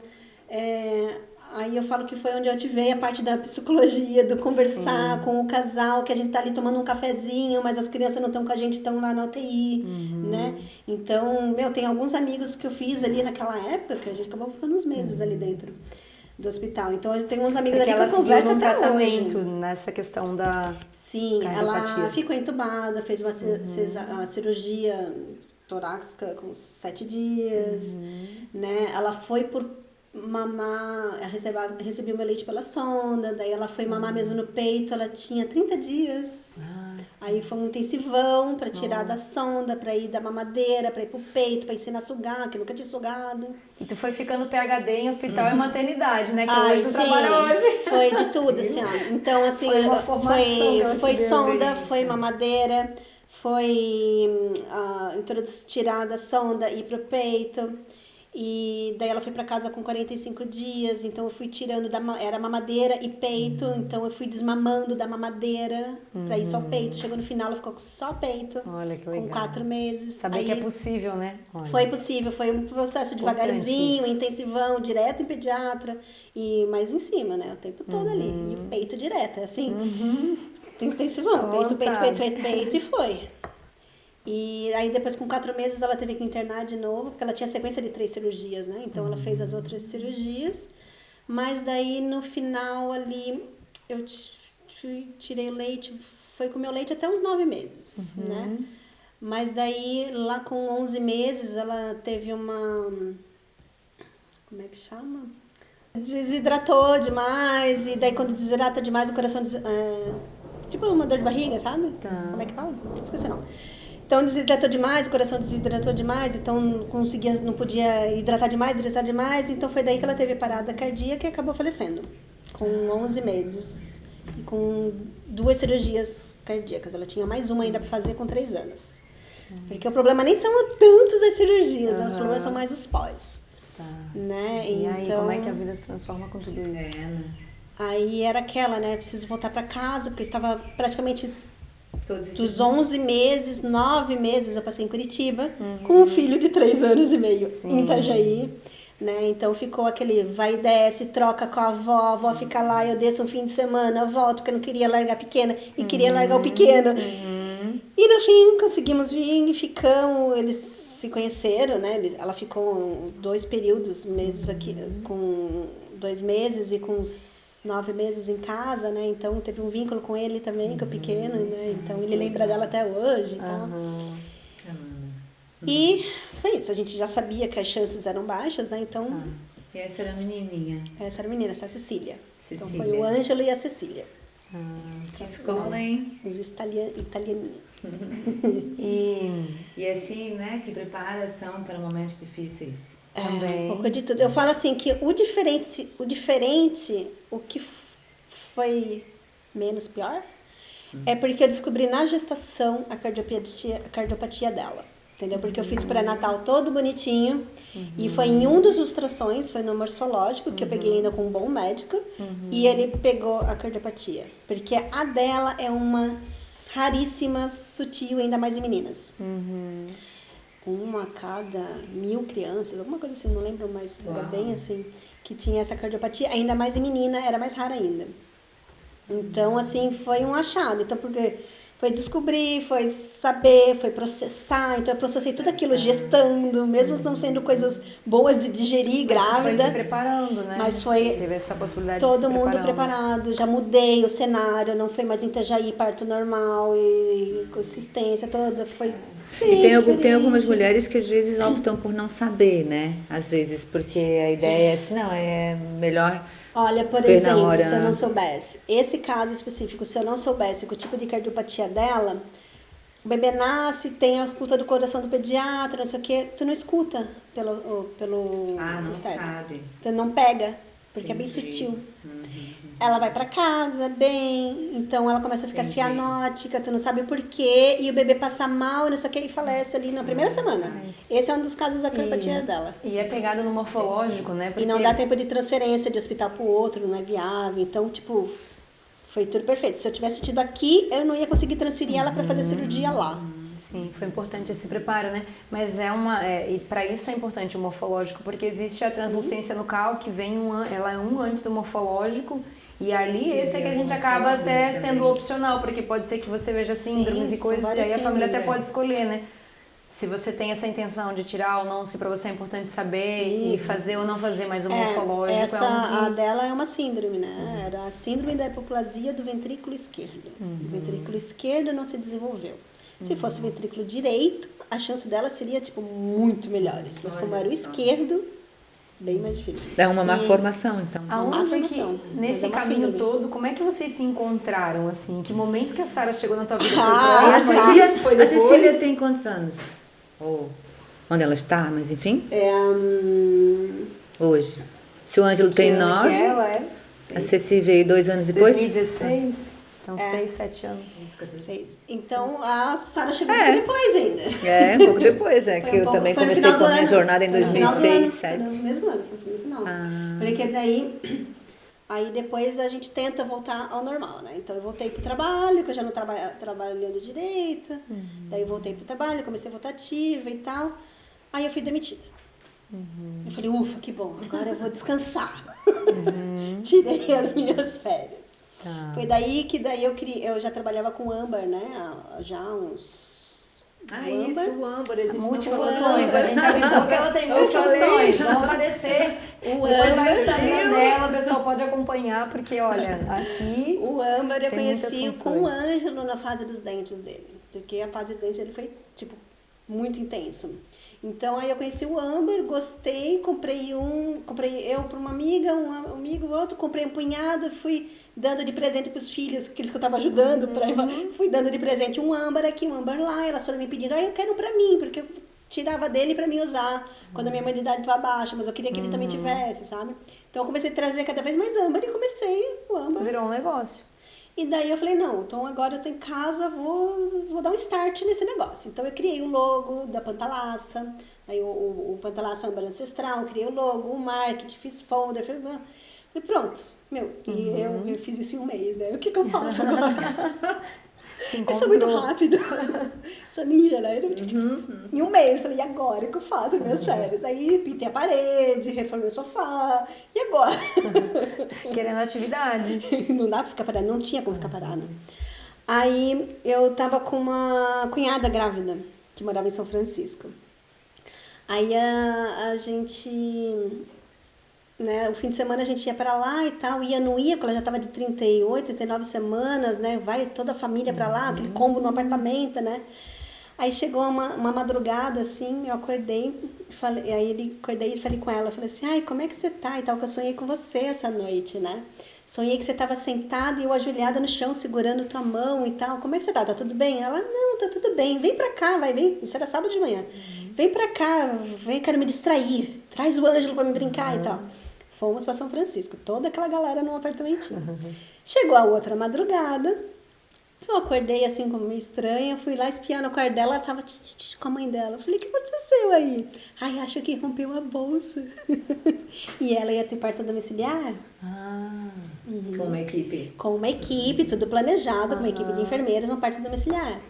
aí eu falo que foi onde eu ativei a parte da psicologia, do conversar com o casal, que a gente tá ali tomando um cafezinho, mas as crianças não estão com a gente, estão lá na UTI, né? Então, tem alguns amigos que eu fiz ali naquela época, que a gente acabou ficando uns meses ali dentro do hospital. Então, eu tenho uns amigos Porque ali que ela eu seguiu converso num até tratamento hoje. nessa questão da Sim, ela cardiopatia. ficou entubada, fez uma a cirurgia torácica com 7 dias, né? Ela foi por mamar, recebeu meu leite pela sonda, daí ela foi mamar mesmo no peito, ela tinha 30 dias. Aí foi um intensivão pra tirar da sonda, pra ir da mamadeira, pra ir pro peito, pra ensinar a sugar, que eu nunca tinha sugado. E tu foi ficando PhD em hospital e maternidade, né? Que Ai, hoje tu sim, trabalha hoje. foi de tudo, assim, ó. Então, assim, Foi uma formação que ela te foi deu, sonda, delícia. foi mamadeira, foi tirar da sonda e ir pro peito. E daí ela foi pra casa com 45 dias, então eu fui tirando era mamadeira e peito, então eu fui desmamando da mamadeira pra ir só peito. Chegou no final, ela ficou com só peito. Olha que legal. Com 4 meses. Saber Aí, que é possível, né? Olha. foi possível, foi um processo Importante devagarzinho, isso. intensivão, direto em pediatra e mais em cima, né? O tempo todo ali. E o peito direto, é assim. Intensivão, peito, peito, peito, peito, peito, e foi. E aí depois com 4 meses ela teve que internar de novo, porque ela tinha sequência de 3 cirurgias, né? Então ela fez as outras cirurgias, mas daí no final ali eu tirei o leite, foi com o meu leite até uns 9 meses, né? Mas daí lá com 11 meses ela teve uma... Como é que chama? Desidratou demais, e daí quando desidrata demais o coração... tipo uma dor de barriga, sabe? Tá. Como é que fala? Esqueci o nome. Então desidratou demais, o coração desidratou demais, então não podia hidratar demais, então foi daí que ela teve parada cardíaca e acabou falecendo, com 11 meses e com 2 cirurgias cardíacas. Ela tinha mais uma ainda para fazer com 3 anos. Porque o problema nem são tantos as cirurgias, né? Os problemas são mais os pós. Tá. Né? E aí, Então, como é que a vida se transforma com tudo isso? Né? aí era aquela, né? Preciso voltar para casa, porque eu estava praticamente Todos esses dos 11 meses, 9 meses eu passei em Curitiba, com um filho de 3 anos e meio em Itajaí. Né? Então ficou aquele vai e desce, troca com a avó fica lá, eu desço um fim de semana, eu volto, porque eu não queria largar a pequena e queria largar o pequeno. E no fim conseguimos vir e ficamos, eles se conheceram, né? Ela ficou 2 períodos, meses aqui, com 2 meses e com uns 9 meses em casa, né? Então teve um vínculo com ele também, com o pequeno, né? Então ele lembra dela até hoje e tal. E foi isso, a gente já sabia que as chances eram baixas, né? Então, E essa era a menininha. essa era a menina, essa é a Cecília. Então Cecília. foi o Ângelo e a Cecília. Que escola, hein? Os italianinhos. E assim, né? Que preparação para momentos difíceis. Um pouco de tudo. Eu falo assim que o diferente, o que foi menos pior, é porque eu descobri na gestação a cardiopatia dela. Entendeu? Porque eu fiz o pré-natal todo bonitinho. E foi em um dos ultrassons, foi no morfológico, que eu peguei ainda com um bom médico. E ele pegou a cardiopatia. Porque a dela é uma raríssima, sutil, ainda mais em meninas. Uma a cada 1000 crianças, alguma coisa assim, não lembro mais. Era bem assim, que tinha essa cardiopatia. Ainda mais em menina, era mais rara ainda. Então, assim, foi um achado. Então, porque... Foi descobrir, foi saber, foi processar. Então eu processei tudo aquilo gestando, mesmo não sendo coisas boas de digerir grávida. Foi se preparando, né? Mas foi Teve essa possibilidade todo de se mundo preparando. preparado. Já mudei o cenário, não foi mais em Itajaí, parto normal e consistência toda. Foi E tem diferente. algumas mulheres que às vezes optam por não saber, né? Às vezes, porque a ideia é assim, não, é melhor... Olha, por ver na exemplo, hora. se eu não soubesse, esse caso específico, se eu não soubesse que o tipo de cardiopatia dela, o bebê nasce, tem a escuta do coração do pediatra, não sei o quê, tu não escuta pelo Ah, não obstetra. sabe. Tu não pega, porque é bem Entendi. sutil. Ela vai pra casa bem, então ela começa a ficar Entendi. cianótica, tu não sabe o porquê, e o bebê passa mal, não sei o quê, e falece ali na primeira semana. Esse é um dos casos da cardiopatia dela. E é pegado no morfológico, né? E não dá tempo de transferência de hospital pro outro, não é viável. Então, tipo, foi tudo perfeito. Se eu tivesse tido aqui, eu não ia conseguir transferir ela para fazer cirurgia lá. Sim, foi importante esse preparo, né? Mas e para isso é importante o morfológico, porque existe a translucência nucal que vem ela é antes do morfológico. E ali esse é que a gente acaba até sendo opcional, porque pode ser que você veja síndromes e são coisas, e várias aí a família até síndromes. pode escolher, né? Se você tem essa intenção de tirar ou não, se para você é importante saber e fazer ou não fazer, mas o morfológico A dela é uma síndrome, né? Era a síndrome da hipoplasia do ventrículo esquerdo. O ventrículo esquerdo não se desenvolveu. Se fosse o ventrículo direito, a chance dela seria, tipo, muito melhores. Mas como era o esquerdo, bem mais difícil. É uma má formação, então. Aonde que, formação, nesse mas é uma caminho síndrome. todo, como é que vocês se encontraram, assim? Em que momento que a Sara chegou na tua vida? Ah, Foi a próximo? Foi A depois? Cecília tem quantos anos? Ou onde ela está, mas enfim, hoje. Se o Ângelo tem 9, Ela é a Ceci veio 2 anos depois. 2016, então 6, 7 anos. 6. Então, a Sara chegou depois ainda. É, um pouco depois, né? Foi Que um eu pouco- também foi no comecei final com do a minha ano. jornada em Foi no final do 2006, ano, 2007. foi no mesmo ano, foi no final. Porque daí, aí depois a gente tenta voltar ao normal, né? Então eu voltei pro trabalho, que eu já não trabalhando direito. Daí eu voltei pro trabalho, comecei a voltar ativa e tal. Aí eu fui demitida. Eu falei, ufa, que bom, agora eu vou descansar. Tirei as minhas férias. Tá. Foi daí que eu já trabalhava com âmbar, né? Já há uns... Ah, o âmbar. isso, o âmbar, a gente não Multifunções, falou. a gente avisou que ela tem muitas falei. funções. Vão aparecer. Depois vai no Instagram dela, o pessoal pode acompanhar, porque olha, aqui. O âmbar eu Tem muitas conheci funções. com o Ângelo na fase dos dentes dele. Porque a fase dos dentes dele foi, tipo, muito intenso. Então aí eu conheci o âmbar, gostei, comprei eu para uma amiga, um amigo, outro, comprei um punhado, fui dando de presente para os filhos, aqueles que eu estava ajudando, fui dando de presente um âmbar aqui, um âmbar lá, elas foram me pedindo, eu quero um para mim, porque eu tirava dele para mim usar quando a minha imunidade estava baixa, mas eu queria que ele também tivesse, sabe? Então eu comecei a trazer cada vez mais âmbar e comecei o âmbar. Virou um negócio. E daí eu falei, não, então agora eu tô em casa, vou dar um start nesse negócio. Então eu criei o logo da Pantalassa, aí o Pantalassa é um banho ancestral, eu criei o logo, o marketing, fiz folder, falei, pronto, e eu fiz isso em um mês, né? O que eu faço agora? Eu sou muito rápido, sou ninja, né? Em um mês, falei, e agora? O que eu faço nas minhas férias? Aí pintei a parede, reformei o sofá, e agora? Querendo atividade. Não dá pra ficar parada, não tinha como ficar parada. Aí eu tava com uma cunhada grávida, que morava em São Francisco. Aí a gente, né, o fim de semana a gente ia pra lá e tal, não ia, porque ela já tava de 38, 39 semanas, né, vai toda a família pra lá, aquele combo no apartamento, né. Aí chegou uma madrugada, assim, eu acordei, acordei e falei com ela, falei assim, ai, como é que você tá e tal, que eu sonhei com você essa noite, né. Sonhei que você tava sentada e eu ajoelhada no chão, segurando tua mão e tal, como é que você tá? Tá tudo bem? Ela, não, tá tudo bem, vem pra cá, vem, isso era sábado de manhã, vem pra cá, quero me distrair, traz o Ângelo pra me brincar e tal. Fomos para São Francisco, toda aquela galera num apartamentinho. Chegou a outra madrugada, eu acordei assim como meio estranha, fui lá espiando o quarto dela, ela tava com a mãe dela. Eu falei, o que aconteceu aí? Ai, acho que rompeu a bolsa. E ela ia ter parto domiciliar. Com uma equipe? Com uma equipe, tudo planejado, com uma equipe de enfermeiras, um parto domiciliar.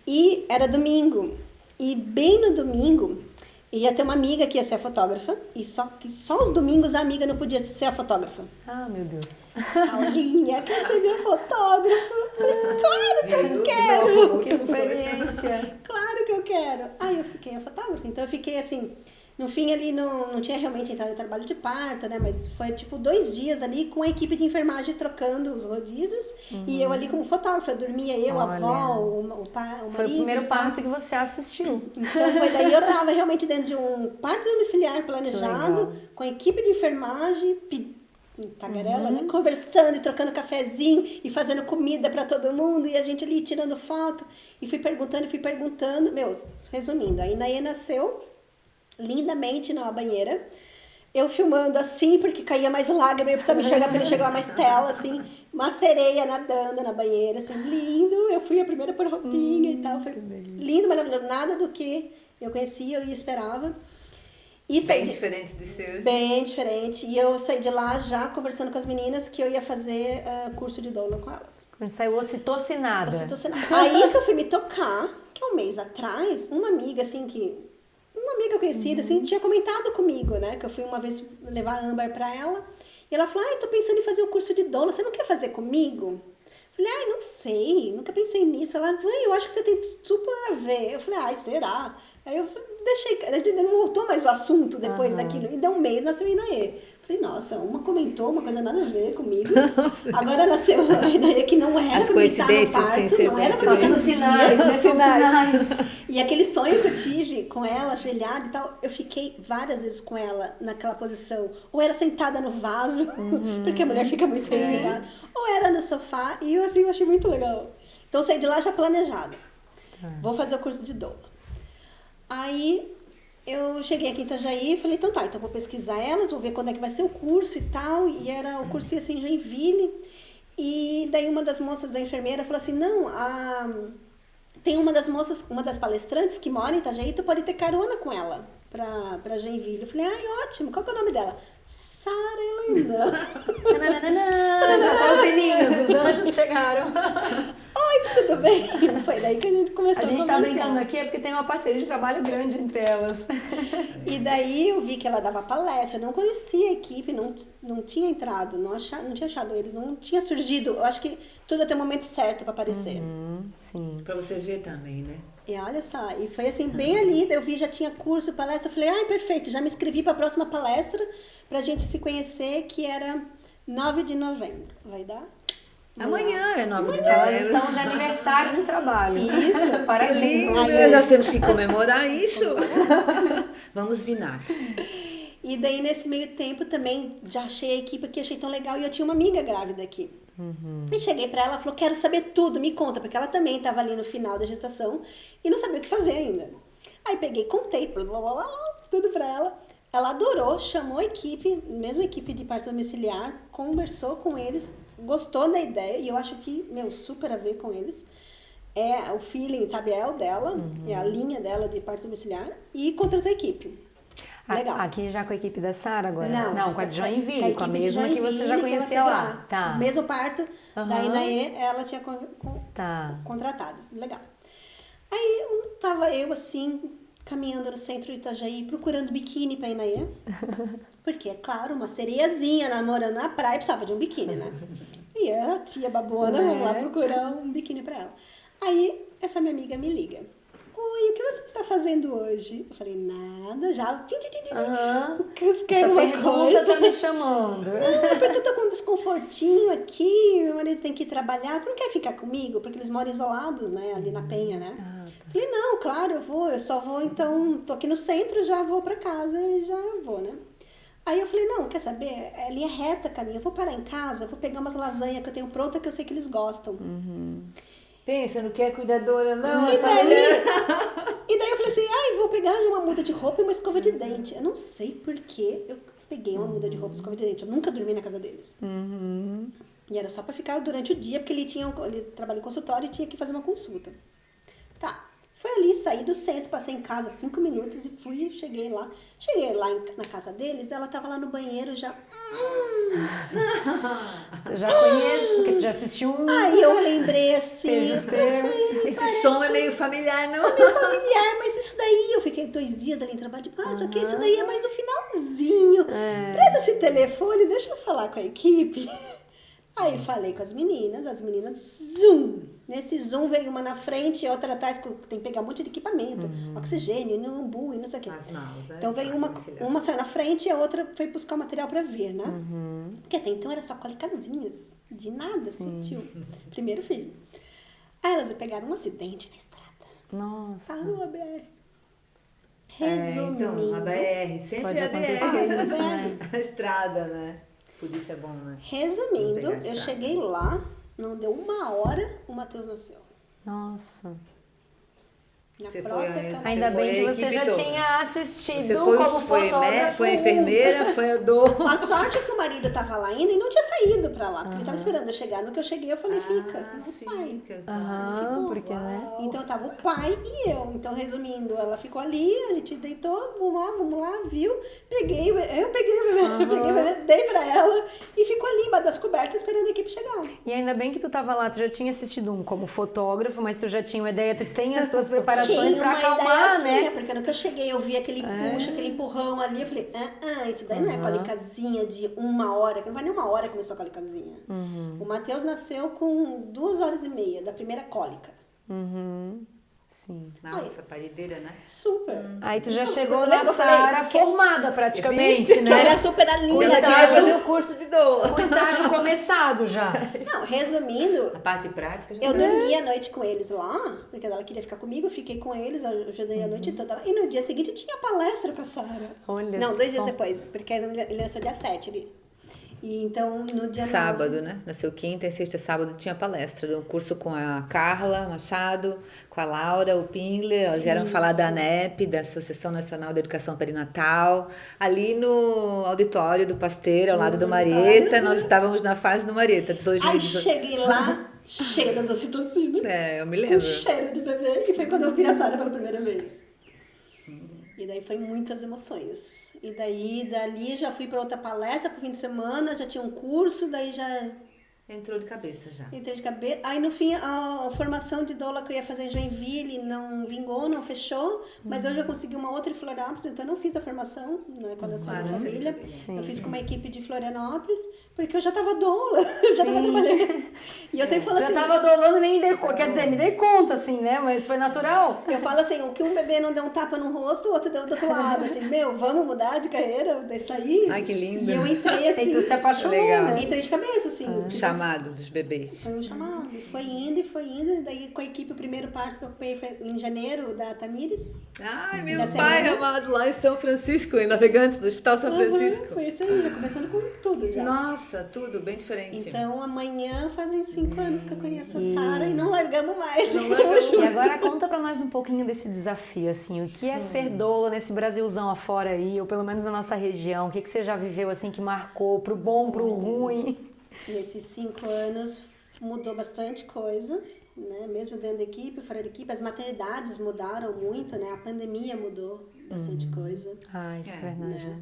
E era domingo. E bem no domingo, ia ter uma amiga que ia ser a fotógrafa, e só os domingos a amiga não podia ser a fotógrafa. Ah, meu Deus. Paulinha, quer ser minha fotógrafa? Claro que eu quero! Que experiência! Claro que eu quero! Aí eu fiquei a fotógrafa, então eu fiquei assim, no fim ali não tinha realmente entrado em trabalho de parto, né, mas foi tipo 2 dias ali com a equipe de enfermagem trocando os rodízios, e eu ali como fotógrafa, dormia eu, a avó, o pai, o marido. Foi o primeiro parto que você assistiu. Então foi daí eu tava realmente dentro de um parto domiciliar planejado, com a equipe de enfermagem, tagarela, né? Conversando e trocando cafezinho e fazendo comida pra todo mundo, e a gente ali tirando foto, e fui perguntando, resumindo, aí Naê nasceu lindamente na banheira, eu filmando assim, porque caía mais lágrima, eu precisava enxergar pra ele chegar mais tela, assim, uma sereia nadando na banheira, assim, lindo, eu fui a primeira por roupinha e tal, foi lindo, maravilhoso, nada do que eu conhecia e esperava. E bem diferente dos seus. Bem diferente, e eu saí de lá já conversando com as meninas que eu ia fazer curso de doula com elas. Saiu ocitocinada. Aí que eu fui me tocar, que 1 mês atrás, uma amiga conhecida, assim, tinha comentado comigo, né? Que eu fui uma vez levar a âmbar pra ela. E ela falou, tô pensando em fazer o curso de doula, você não quer fazer comigo? Eu falei, não sei, nunca pensei nisso. Ela, eu acho que você tem super a ver. Eu falei, será? Aí eu deixei, a gente não voltou mais o assunto depois daquilo. E deu 1 mês, nasceu a Inaê. Falei, nossa, uma comentou uma coisa nada a ver comigo. Agora nasceu a Inaê, que não era as coincidências sem ser não era pra São sinais. E aquele sonho que eu tive com ela, ajoelhada e tal, eu fiquei várias vezes com ela naquela posição. Ou era sentada no vaso, porque a mulher fica muito sentada. Ou era no sofá, e eu achei muito legal. Então eu saí de lá já planejada. Vou fazer o curso de doula. Aí eu cheguei aqui em Itajaí e falei, então vou pesquisar elas, vou ver quando é que vai ser o curso e tal. E o curso ia ser em Joinville. E daí uma das moças da enfermeira falou assim, tem uma das palestrantes que mora em Itajaí, tu pode ter carona com ela pra Joinville. Eu falei, ótimo, qual que é o nome dela? Sara Helena. Até os sininhos, os anjos chegaram. Oi, tudo bem? Foi daí que a gente começou a gente tá brincando aqui porque tem uma parceria de trabalho grande entre elas. E daí eu vi que ela dava palestra, eu não conhecia a equipe, não tinha entrado, não tinha achado eles, não tinha surgido. Eu acho que tudo tem um momento certo pra aparecer. Sim. Pra você ver também, né? E olha só, e foi assim, bem ali, eu vi, já tinha curso, palestra, eu falei, perfeito, já me inscrevi pra próxima palestra, pra gente se conhecer, que era 9 de novembro. Vai dar? Amanhã é 9 de Elas novembro. estão de aniversário de trabalho. Isso, parabéns. Nós temos que comemorar isso. Vamos vinar. E daí, nesse meio tempo, também já achei a equipe aqui, achei tão legal. E eu tinha uma amiga grávida aqui. E cheguei pra ela, falou, quero saber tudo, me conta. Porque ela também estava ali no final da gestação e não sabia o que fazer ainda. Aí peguei, contei, blá, blá, blá, blá, tudo pra ela. Ela adorou, chamou a equipe, mesma equipe de parto domiciliar, conversou com eles, gostou da ideia, e eu acho que, super a ver com eles. É o feeling, sabe, é o dela, é a linha dela de parto domiciliar, e contratou a equipe. Legal. Aqui já com a equipe da Sara agora? Não, com a de Joinville, com a mesma que você já que conhecia lá. Tá. O mesmo parto da Inaê, ela tinha contratado. Legal. Aí tava eu assim, caminhando no centro de Itajaí, procurando biquíni pra Inaê. Porque, é claro, uma sereiazinha namorando na praia precisava de um biquíni, né? E a tia babona, vamos lá procurar um biquíni pra ela. Aí, essa minha amiga me liga. Oi, o que você está fazendo hoje? Eu falei, nada, já. Quero uma coisa. Tá me chamando. Não, porque eu tô com um desconfortinho aqui, meu marido tem que ir trabalhar. Tu não quer ficar comigo? Porque eles moram isolados, né? Ali na Penha, né? Tá. Falei, não, claro, eu só vou, então, tô aqui no centro, já vou pra casa e já vou, né? Aí eu falei, não, quer saber? É linha reta, caminho. Eu vou parar em casa, vou pegar umas lasanhas que eu tenho pronta que eu sei que eles gostam. Pensa, não quer cuidadora, não. E daí eu falei assim, vou pegar uma muda de roupa e uma escova de dente. Eu não sei por que eu peguei uma muda de roupa e escova de dente. Eu nunca dormi na casa deles. E era só pra ficar durante o dia, porque ele trabalha em consultório e tinha que fazer uma consulta. Tá. Foi ali, saí do centro, passei em casa 5 minutos e cheguei lá. Cheguei lá na casa deles, ela tava lá no banheiro já... Eu já conheço, porque tu já assistiu um... Aí eu lembrei assim... Esse som é meio familiar, não? Som meio familiar, mas isso daí... Eu fiquei 2 dias ali em trabalho de paz, ok? Isso daí é mais no finalzinho. Presta esse telefone, deixa eu falar com a equipe. Aí falei com as meninas zoom! Nesse zoom veio uma na frente e outra atrás, tem que pegar um monte de equipamento, oxigênio, umbu e não sei o quê. Então veio uma saiu na frente e a outra foi buscar o material pra ver, né? Porque até então era só cólicazinhas, de nada, sutil. Primeiro filho. Aí elas pegaram um acidente na estrada. Nossa. Parou a BR. Resumindo. Então, a BR, sempre pode a acontecer BR. isso, né? A estrada, né? Por isso é bom, né? Resumindo, eu cheguei lá, não deu 1 hora, o Matheus nasceu. Nossa. Ainda bem que você já tinha assistido você como fotógrafo. Foi enfermeira, foi a dor. A sorte é que o marido tava lá ainda e não tinha saído pra lá, porque ele tava esperando eu chegar. No que eu cheguei, eu falei, não sai. Porque, né? Então tava o pai e eu. Então, resumindo, ela ficou ali, a gente deitou, vamos lá, viu? Eu peguei o bebê, dei pra ela e ficou ali embaixo das cobertas esperando a equipe chegar. E ainda bem que tu tava lá, tu já tinha assistido um como fotógrafo, mas tu já tinha uma ideia, tu tem as tuas preparações pra acalmar, assim, né? Porque no que eu cheguei, eu vi aquele puxo, aquele empurrão ali, eu falei, isso daí não é cólicazinha de 1 hora, que não vai nem 1 hora que começou a cólicazinha. O Matheus nasceu com 2h30 da primeira cólica. Sim. Nossa, parideira, né? Super. Aí tu já chegou na Sara formada praticamente, né? Era super a linha. Fazer o curso de doula. O estágio começado já. Não, resumindo... A parte prática já eu dormi a noite com eles lá, porque ela queria ficar comigo, eu fiquei com eles, eu ajudei a noite toda lá. E no dia seguinte tinha palestra com a Sara. Olha Não, só. 2 dias depois, porque ele nasceu dia 7. E então, no dia sábado, 9... né? Nasceu quinta e sexta, sábado tinha palestra. Um curso com a Carla Machado, com a Laura, o Pingler. Elas vieram falar da ANEP, da Associação Nacional da Educação Perinatal. Ali no auditório do Pasteiro, ao lado do Marieta. Nós estávamos na fase do Marieta. Aí cheguei lá, cheia das ocitocinas. Eu me lembro. Com cheiro de bebê. E foi quando eu vi a Sara pela primeira vez. E daí foi muitas emoções. E daí, dali já fui para outra palestra pro fim de semana, já tinha um curso, daí já... Entrou de cabeça já. Entrei de cabeça. Aí no fim, a formação de doula que eu ia fazer em Joinville não vingou, não fechou. Mas hoje eu consegui uma outra em Florianópolis, então eu não fiz a formação, né, quando eu saí da família. Eu fiz com uma equipe de Florianópolis, porque eu já tava doula, já tava trabalhando. E eu sempre falo assim... Já tava doulando e nem me dei conta, quer dizer, me dei conta, assim, né? Mas foi natural. Eu falo assim, o que um bebê não deu um tapa no rosto, o outro deu do outro lado. Assim, vamos mudar de carreira, isso aí. Ai, que lindo. E eu entrei assim... E tu se apaixonou, legal. né? Entrei de cabeça, assim. Chamado chamado dos bebês. Foi um chamado. E foi indo. E daí com a equipe, o primeiro parto que eu acompanhei foi em janeiro, da Tamires. Ai, meu Da pai semana. amado, lá em São Francisco, em Navegantes, no Hospital São Francisco. Foi isso aí, já começando com tudo já. Nossa, tudo bem diferente. Então amanhã fazem 5 anos que eu conheço a Sara e não largamos mais. E agora conta pra nós um pouquinho desse desafio, assim, o que é ser doula nesse Brasilzão afora aí, ou pelo menos na nossa região, o que você já viveu, assim, que marcou, pro bom, pro ruim? Nesses 5 anos mudou bastante coisa, né? Mesmo dentro da equipe, fora da equipe, as maternidades mudaram muito, né? A pandemia mudou bastante coisa. Ah, isso é verdade, né?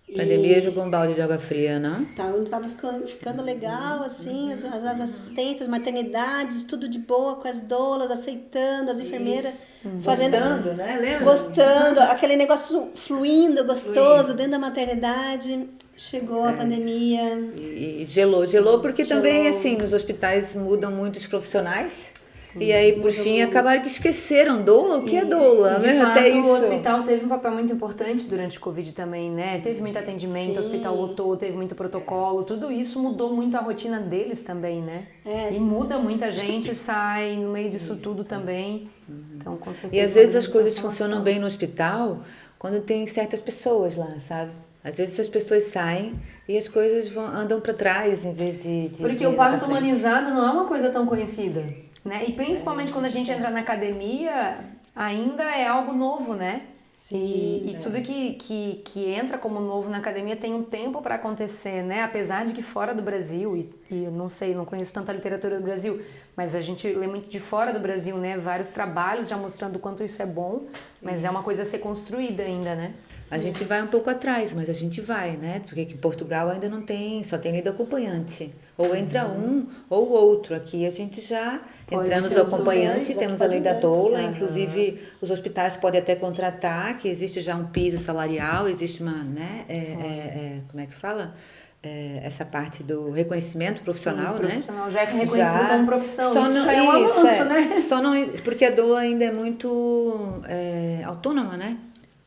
A pandemia jogou um balde de água fria, não? Tava ficando legal, assim, as assistências, maternidades, tudo de boa, com as doulas, aceitando, as enfermeiras fazendo... Gostando, né? Lembra? Gostando, aquele negócio fluindo, gostoso, dentro da maternidade. Chegou a pandemia. E gelou porque também, Gelou. assim, nos hospitais mudam muito os profissionais. E aí, por fim, acabaram que esqueceram doula, o que é doula, De né? fato, Até o isso. hospital teve um papel muito importante durante o Covid também, né? Teve muito atendimento, o hospital lotou, teve muito protocolo, tudo isso mudou muito a rotina deles também, né? E muda muita gente, sai no meio disso tudo também. Então, com certeza. E às vezes uma as coisas transformação. funcionam bem no hospital quando tem certas pessoas lá, sabe? Às vezes as pessoas saem e as coisas andam para trás em vez de Porque ir o pra parto frente. humanizado não é uma coisa tão conhecida, né? E principalmente quando a gente entra na academia, ainda é algo novo, né? E tudo que entra como novo na academia tem um tempo para acontecer, né? Apesar de que fora do Brasil, e eu não sei, não conheço tanta literatura do Brasil, mas a gente lê muito de fora do Brasil, né? Vários trabalhos já mostrando o quanto isso é bom, mas é uma coisa a ser construída ainda, né? A gente vai um pouco atrás, mas a gente vai, né? Porque aqui em Portugal ainda não tem, só tem lei do acompanhante. Ou entra um ou outro. Aqui a gente já entramos ter o os acompanhante, dois, temos a lei da acompanhantes. doula, inclusive os hospitais podem até contratar, que existe já um piso salarial, existe uma, né? Como é que fala? Essa parte do reconhecimento profissional, Sim, né? profissional já é reconhecido como profissão, isso não- já é um avanço, né? Só não, porque a doula ainda é muito autônoma, né?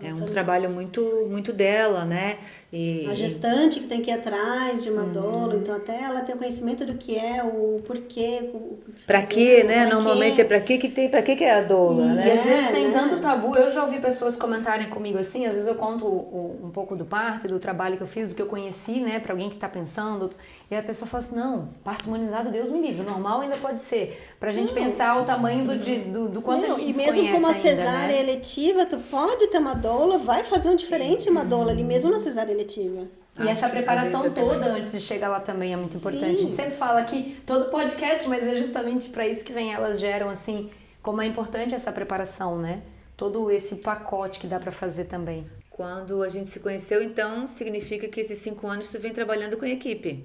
É um trabalho muito dela, né? E A gestante que tem que ir atrás de uma doula, então até ela ter o conhecimento do que é, o porquê, o que pra fazer, quê, né? pra Normalmente quê. é pra que é a doula, E né? às vezes tem né? tanto tabu, eu já ouvi pessoas comentarem comigo assim, às vezes eu conto um pouco do parto, do trabalho que eu fiz, do que eu conheci, né, pra alguém que tá pensando, e a pessoa fala assim, não, parto humanizado, Deus me livre, normal ainda pode ser, pra gente pensar o tamanho do quanto Não, a gente e mesmo desconhece com uma ainda, cesárea né? eletiva, tu pode ter uma doula, vai fazer um diferente uma doula ali mesmo na cesárea eletiva. E essa preparação às vezes é toda antes de chegar lá também é muito importante. A gente sempre fala aqui, todo podcast, mas é justamente para isso que vem elas geram, assim, como é importante essa preparação, né? Todo esse pacote que dá para fazer também. Quando a gente se conheceu, então, significa que esses 5 anos tu vem trabalhando com a equipe.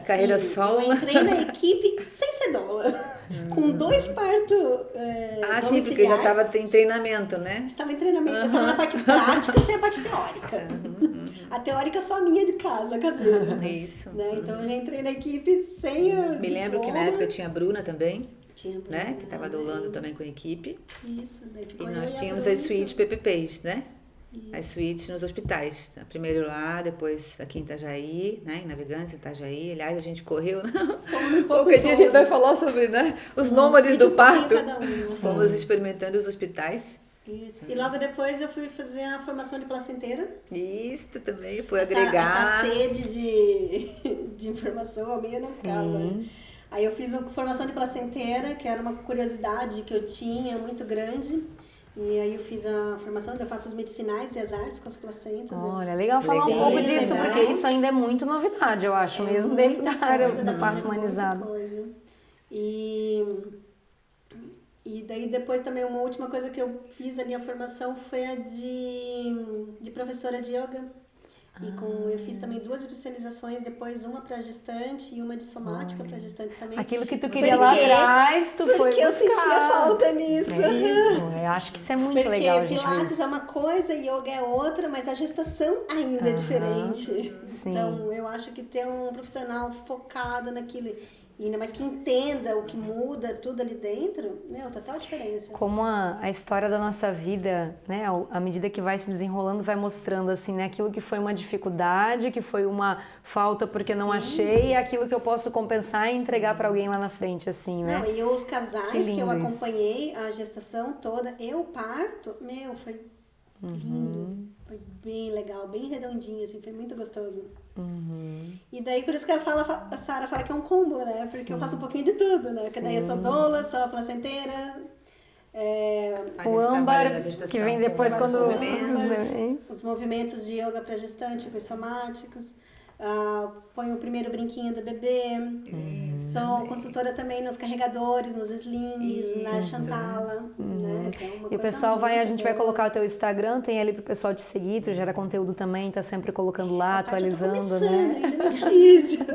Carreira solo. Eu entrei na equipe sem ser doula, com 2 partos Sim, porque já estava em treinamento, né? Estava em treinamento, eu estava na parte prática sem a parte teórica. A teórica só a minha de casa, caseira. Isso. Né? Então eu já entrei na equipe sem a Me lembro que na época tinha a Bruna também, tinha né? Que estava doulando também com a equipe. Isso, daí E ficou eu nós a tínhamos Bruna, as suítes PPPs, né? As suítes nos hospitais. Primeiro lá, depois aqui em Itajaí, né? Em Navegantes, em Itajaí. Aliás, a gente correu. Qualquer dia a gente vai falar sobre, né? Os nômades do parto. cada um. Fomos experimentando os hospitais. Isso. E logo depois eu fui fazer a formação de placenteira. Isso também foi Essa agregar. sede de informação, a minha não ficava. Né? Aí eu fiz uma formação de placenteira, que era uma curiosidade que eu tinha muito grande. E aí eu fiz a formação, eu faço os medicinais e as artes com as placentas. Olha, legal falar um Legal. pouco disso, Legal. porque isso ainda é muito novidade, eu acho, mesmo dentro da área Coisa, dá do pra parto fazer muita humanizado. coisa. E daí depois também uma última coisa que eu fiz ali, a formação, foi a de professora de yoga. Eu fiz também 2 especializações, depois uma para gestante e uma de somática para gestante também. Aquilo que tu queria lá atrás, tu foi Porque eu buscar. sentia falta nisso. É isso, eu acho que isso é muito Porque legal, a gente ver Pilates isso. é uma coisa, Yoga é outra, mas a gestação ainda é diferente. sim. Então, eu acho que ter um profissional focado naquilo e ainda mais que entenda o que muda tudo ali dentro, meu, total diferença. Como a história da nossa vida, né, à medida que vai se desenrolando, vai mostrando assim, né, aquilo que foi uma dificuldade, que foi uma falta porque não achei, e aquilo que eu posso compensar e entregar para alguém lá na frente, assim, né? Não, e os casais que eu lindo acompanhei a gestação toda, eu parto, meu, foi lindo, foi bem legal, bem redondinho, assim, foi muito gostoso. E daí por isso que a Sara fala que é um combo, né? Porque eu faço um pouquinho de tudo, né? Porque daí eu sou doula, sou a placenteira, Faz o esse âmbar, trabalho da gestação que vem com depois vários quando movimentos. os movimentos de yoga para gestante, com os somáticos. Põe o primeiro brinquinho do bebê. Sou consultora também nos carregadores, nos slings, na Chantala. Né? Que é uma E o coisa pessoal a gente vai boa. colocar o teu Instagram, tem ali pro pessoal te seguir, tu gera conteúdo também, tá sempre colocando lá, Essa parte eu tô atualizando, começando, né? ainda é muito difícil.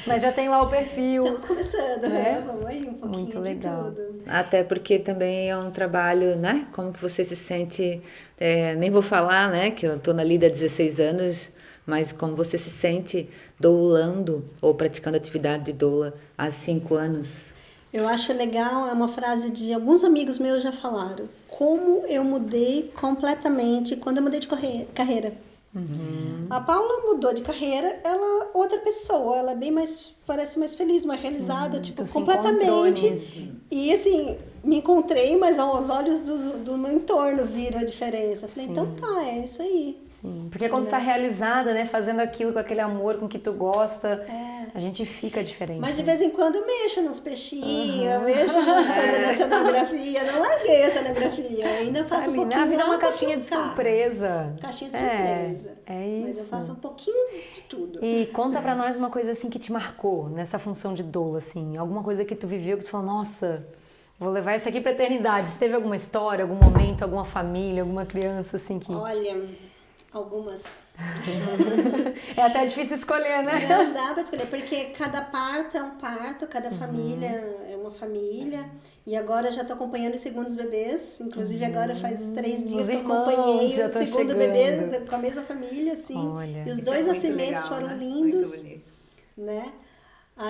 Mas já tem lá o perfil. Estamos começando, né? Vamos aí, um pouquinho Muito de legal. tudo. Até porque também é um trabalho, né? Como que você se sente, nem vou falar, né? Que eu tô na lida há 16 anos, mas como você se sente doulando ou praticando atividade de doula há 5 anos. Eu acho legal, é uma frase de alguns amigos meus já falaram. Como eu mudei completamente quando eu mudei de carreira. A Paula mudou de carreira, ela outra pessoa, ela é bem mais, parece mais feliz, mais realizada, tipo, tu se encontrou completamente. nisso. E assim, me encontrei, mas aos olhos do meu entorno viram a diferença. Falei, então tá, é isso aí. Sim, porque quando tu tá realizada, né, fazendo aquilo com aquele amor com que tu gosta, a gente fica diferente. Mas de vez em quando eu mexo nos peixinhos, eu mexo nas coisas da cenografia, não larguei a cenografia, ainda faço um pouquinho. A vida é uma lá pra caixinha de tocar. surpresa. Caixinha de surpresa. É isso. Mas eu faço um pouquinho de tudo. E conta pra nós uma coisa assim que te marcou nessa função de doula, assim, alguma coisa que tu viveu que tu falou, nossa, vou levar isso aqui pra eternidade. Se teve alguma história, algum momento, alguma família, alguma criança assim que... Olha, algumas. É até difícil escolher, né? Não dá pra escolher, porque cada parto é um parto, cada família é uma família. E agora eu já tô acompanhando os segundos bebês. Inclusive agora faz 3 dias Os que eu irmãos acompanhei já o tão segundo chegando. bebê com a mesma família, assim. Olha, e os Isso dois é muito nascimentos legal, foram né? lindos. Muito bonito. Né?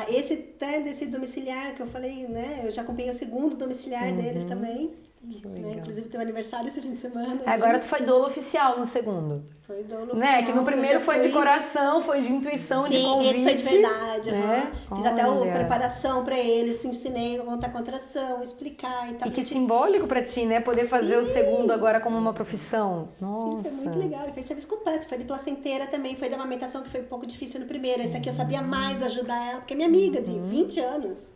Esse até desse domiciliar que eu falei, né? Eu já acompanhei o segundo domiciliar deles também. Né? Inclusive teve aniversário esse fim de semana. Agora né? tu foi doula oficial no segundo. Foi doula Né? oficial, Que no primeiro já foi de coração, foi de intuição, de Sim, convite. esse foi de verdade. Né? Fiz até a Olha. preparação pra eles, ensinei a contar contração, explicar e tal. E que simbólico pra ti, né? Poder fazer o segundo agora como uma profissão. Nossa. Sim, foi muito legal. E foi serviço completo. Foi de placenteira também. Foi da amamentação que foi um pouco difícil no primeiro. Esse aqui eu sabia mais ajudar ela, porque é minha amiga de 20 anos.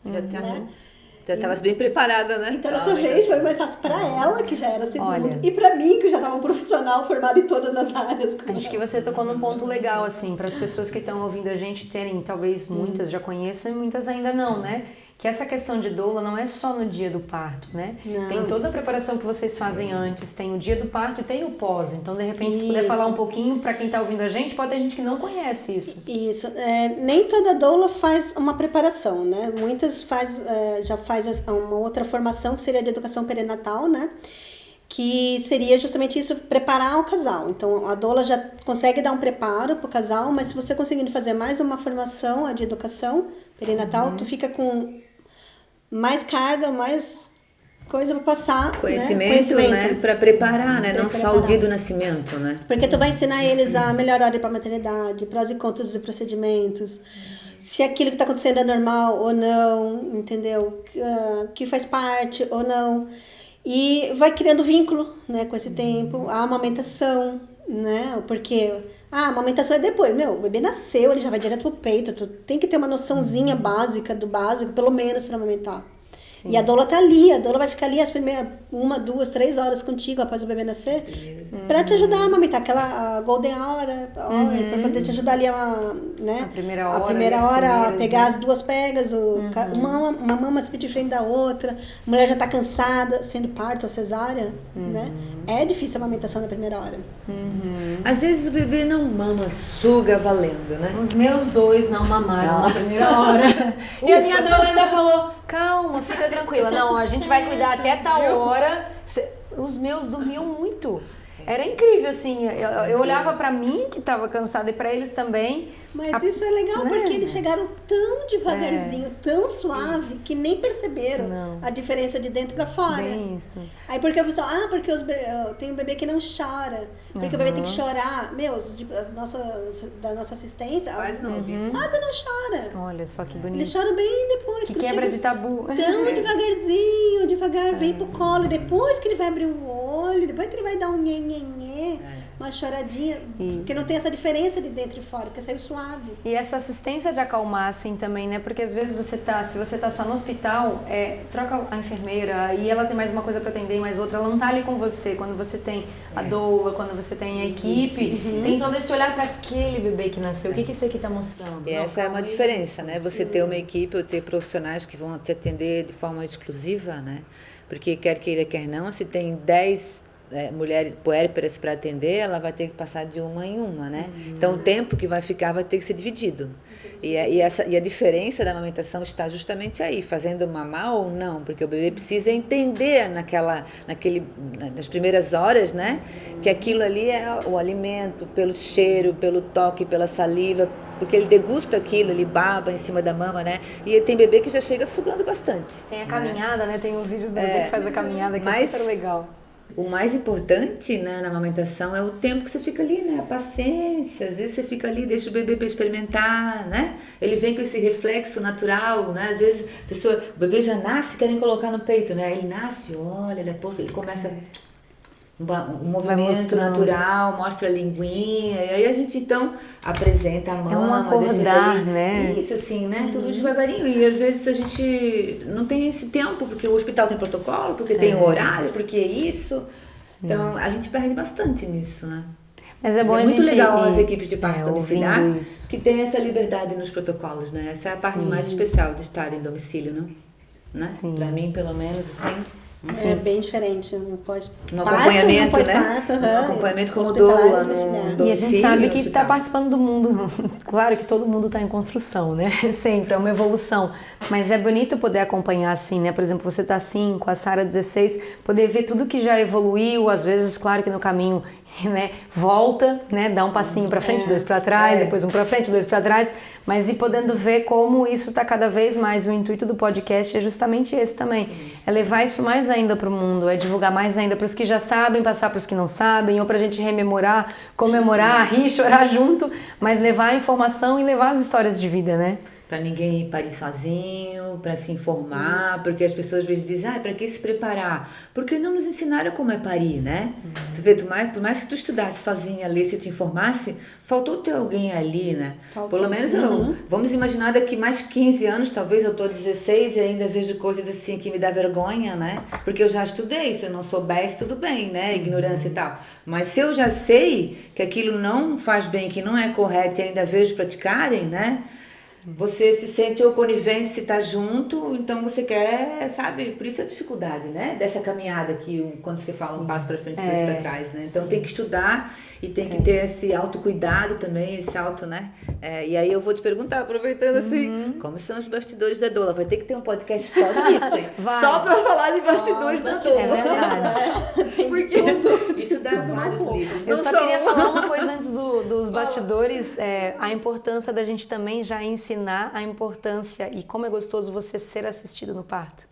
Já estavas bem preparada, né? Então dessa vez foi mais fácil pra ela, que já era o segundo, Olha. e pra mim, que já estava um profissional formado em todas as áreas. Acho que você tocou num ponto legal, assim, para as pessoas que estão ouvindo a gente terem, talvez muitas já conheçam e muitas ainda não, né? Que essa questão de doula não é só no dia do parto, né? Não. Tem toda a preparação que vocês fazem antes, tem o dia do parto e tem o pós. Então, de repente, se puder Isso. falar um pouquinho para quem tá ouvindo a gente, pode ter gente que não conhece isso. Isso, nem toda doula faz uma preparação, né? Muitas já faz uma outra formação que seria de educação perinatal, né? Que seria justamente isso, preparar o casal. Então, a doula já consegue dar um preparo para o casal, mas se você conseguir fazer mais uma formação, a de educação perinatal, tu fica com mais carga, mais coisa para passar. Conhecimento, né? Para preparar, né? Não só o dia do nascimento, né? Porque tu vai ensinar eles a melhor hora para maternidade, prós e contras de procedimentos, se aquilo que está acontecendo é normal ou não, entendeu? Que faz parte ou não. E vai criando vínculo, né, com esse tempo, a amamentação, né? Porque a amamentação é depois, o bebê nasceu, ele já vai direto pro peito, tu tem que ter uma noçãozinha básica do básico, pelo menos para amamentar. Sim. E a doula tá ali, a doula vai ficar ali as primeiras 1, 2, 3 horas contigo após o bebê nascer, para te ajudar a amamentar, aquela golden hour, para poder te ajudar ali né? A primeira hora, a primeira as hora, primeiras, pegar né? as duas pegas, uma mama se diferente da outra, a mulher já tá cansada, sendo parto ou cesárea, né? É difícil a amamentação na primeira hora. Às vezes o bebê não mama, suga valendo, né? Os meus 2 não mamaram na primeira hora. E a minha doula ainda falou, calma, fica tranquila. Está Não, tudo a gente vai cuidar certo, até tal hora. Os meus dormiam muito. Era incrível, assim, eu olhava pra mim, que tava cansada, e pra eles também. Mas isso é legal, né? porque eles chegaram tão devagarzinho, tão suave, que nem perceberam a diferença de dentro pra fora. Bem isso. Aí porque a pessoa, porque tem um bebê que não chora, porque o bebê tem que chorar. Meu, da nossa assistência, Quase não ouvi. quase não chora. Olha só que bonito. Eles choram bem depois. Que porque quebra chega de tabu. Tão devagarzinho, devagar, vem pro colo. Depois que ele vai abrir o olho, depois que ele vai dar um nhenhenhê, uma choradinha. Porque não tem essa diferença de dentro e fora, porque saiu suave. E essa assistência de acalmar, assim, também, né? Porque às vezes se você tá só no hospital, troca a enfermeira e ela tem mais uma coisa pra atender e mais outra, ela não tá ali com você. Quando você tem a doula, quando você tem a equipe, tem todo esse olhar pra aquele bebê que nasceu. O que isso aqui tá mostrando? E essa é uma diferença, né? Você ter uma equipe ou ter profissionais que vão te atender de forma exclusiva, né? Porque quer queira, quer não, se tem 10 mulheres puérperas para atender, ela vai ter que passar de uma em uma, né? Então o tempo que vai ficar vai ter que ser dividido. E a diferença da amamentação está justamente aí, fazendo mamar ou não, porque o bebê precisa entender nas primeiras horas, né? Que aquilo ali é o alimento, pelo cheiro, pelo toque, pela saliva, porque ele degusta aquilo, ele baba em cima da mama, né? E tem bebê que já chega sugando bastante. Tem a caminhada, né? Tem os vídeos do bebê que faz a caminhada, que é super legal. O mais importante, né, na amamentação é o tempo que você fica ali, né? A paciência. Às vezes você fica ali, deixa o bebê para experimentar, né? Ele vem com esse reflexo natural, né? Às vezes o bebê já nasce querendo colocar no peito, né? Ele nasce, olha, depois ele começa um movimento natural, mostra a linguinha, e aí a gente então apresenta a mama. É um acordar, ali, né? Isso assim, né? Tudo devagarinho. E às vezes a gente não tem esse tempo, porque o hospital tem protocolo, porque tem o horário, porque é isso. Sim. Então a gente perde bastante nisso, né? Mas é bom muito a gente legal as equipes de parto domiciliar isso. que tem essa liberdade nos protocolos, né? Essa é a parte mais especial de estar em domicílio, né? Sim. Pra mim, pelo menos, assim. É bem diferente, um acompanhamento, né? Um acompanhamento como doula, e a gente sabe que está participando do mundo. Claro que todo mundo está em construção, né? Sempre, é uma evolução. Mas é bonito poder acompanhar assim, né? Por exemplo, você está 5, a Sara 16, poder ver tudo que já evoluiu, às vezes, claro que no caminho, né, volta, né, dá um passinho para frente, 2 para trás, depois um para frente, 2 para trás, mas ir podendo ver como isso está cada vez mais. O intuito do podcast é justamente esse também, é levar isso mais ainda para o mundo, é divulgar mais ainda para os que já sabem, passar para os que não sabem, ou para a gente rememorar, comemorar, rir, chorar junto, mas levar a informação e levar as histórias de vida, né? Para ninguém ir parir sozinho, para se informar, porque as pessoas às vezes dizem, para que se preparar? Porque não nos ensinaram como é parir, né? Tu vê, por mais que tu estudasse sozinha, lesse e te informasse, faltou ter alguém ali, né? Pelo menos vamos imaginar daqui mais 15 anos, talvez eu tô 16 e ainda vejo coisas assim que me dá vergonha, né? Porque eu já estudei, se eu não soubesse, tudo bem, né? Ignorância e tal. Mas se eu já sei que aquilo não faz bem, que não é correto e ainda vejo praticarem, né? Você se sente ou conivente se tá junto, então você quer, sabe? Por isso a dificuldade, né? Dessa caminhada que quando você fala um passo para frente, 2 para trás, né? Então tem que estudar e tem que ter esse autocuidado também, esse auto, né? E aí eu vou te perguntar, aproveitando assim, como são os bastidores da doula? Vai ter que ter um podcast só disso, hein? Só para falar de bastidores da doula. É verdade. Porque isso dá vários livros. Eu só queria falar uma coisa antes dos bastidores, a importância da gente também já ensinar a importância e como é gostoso você ser assistido no parto.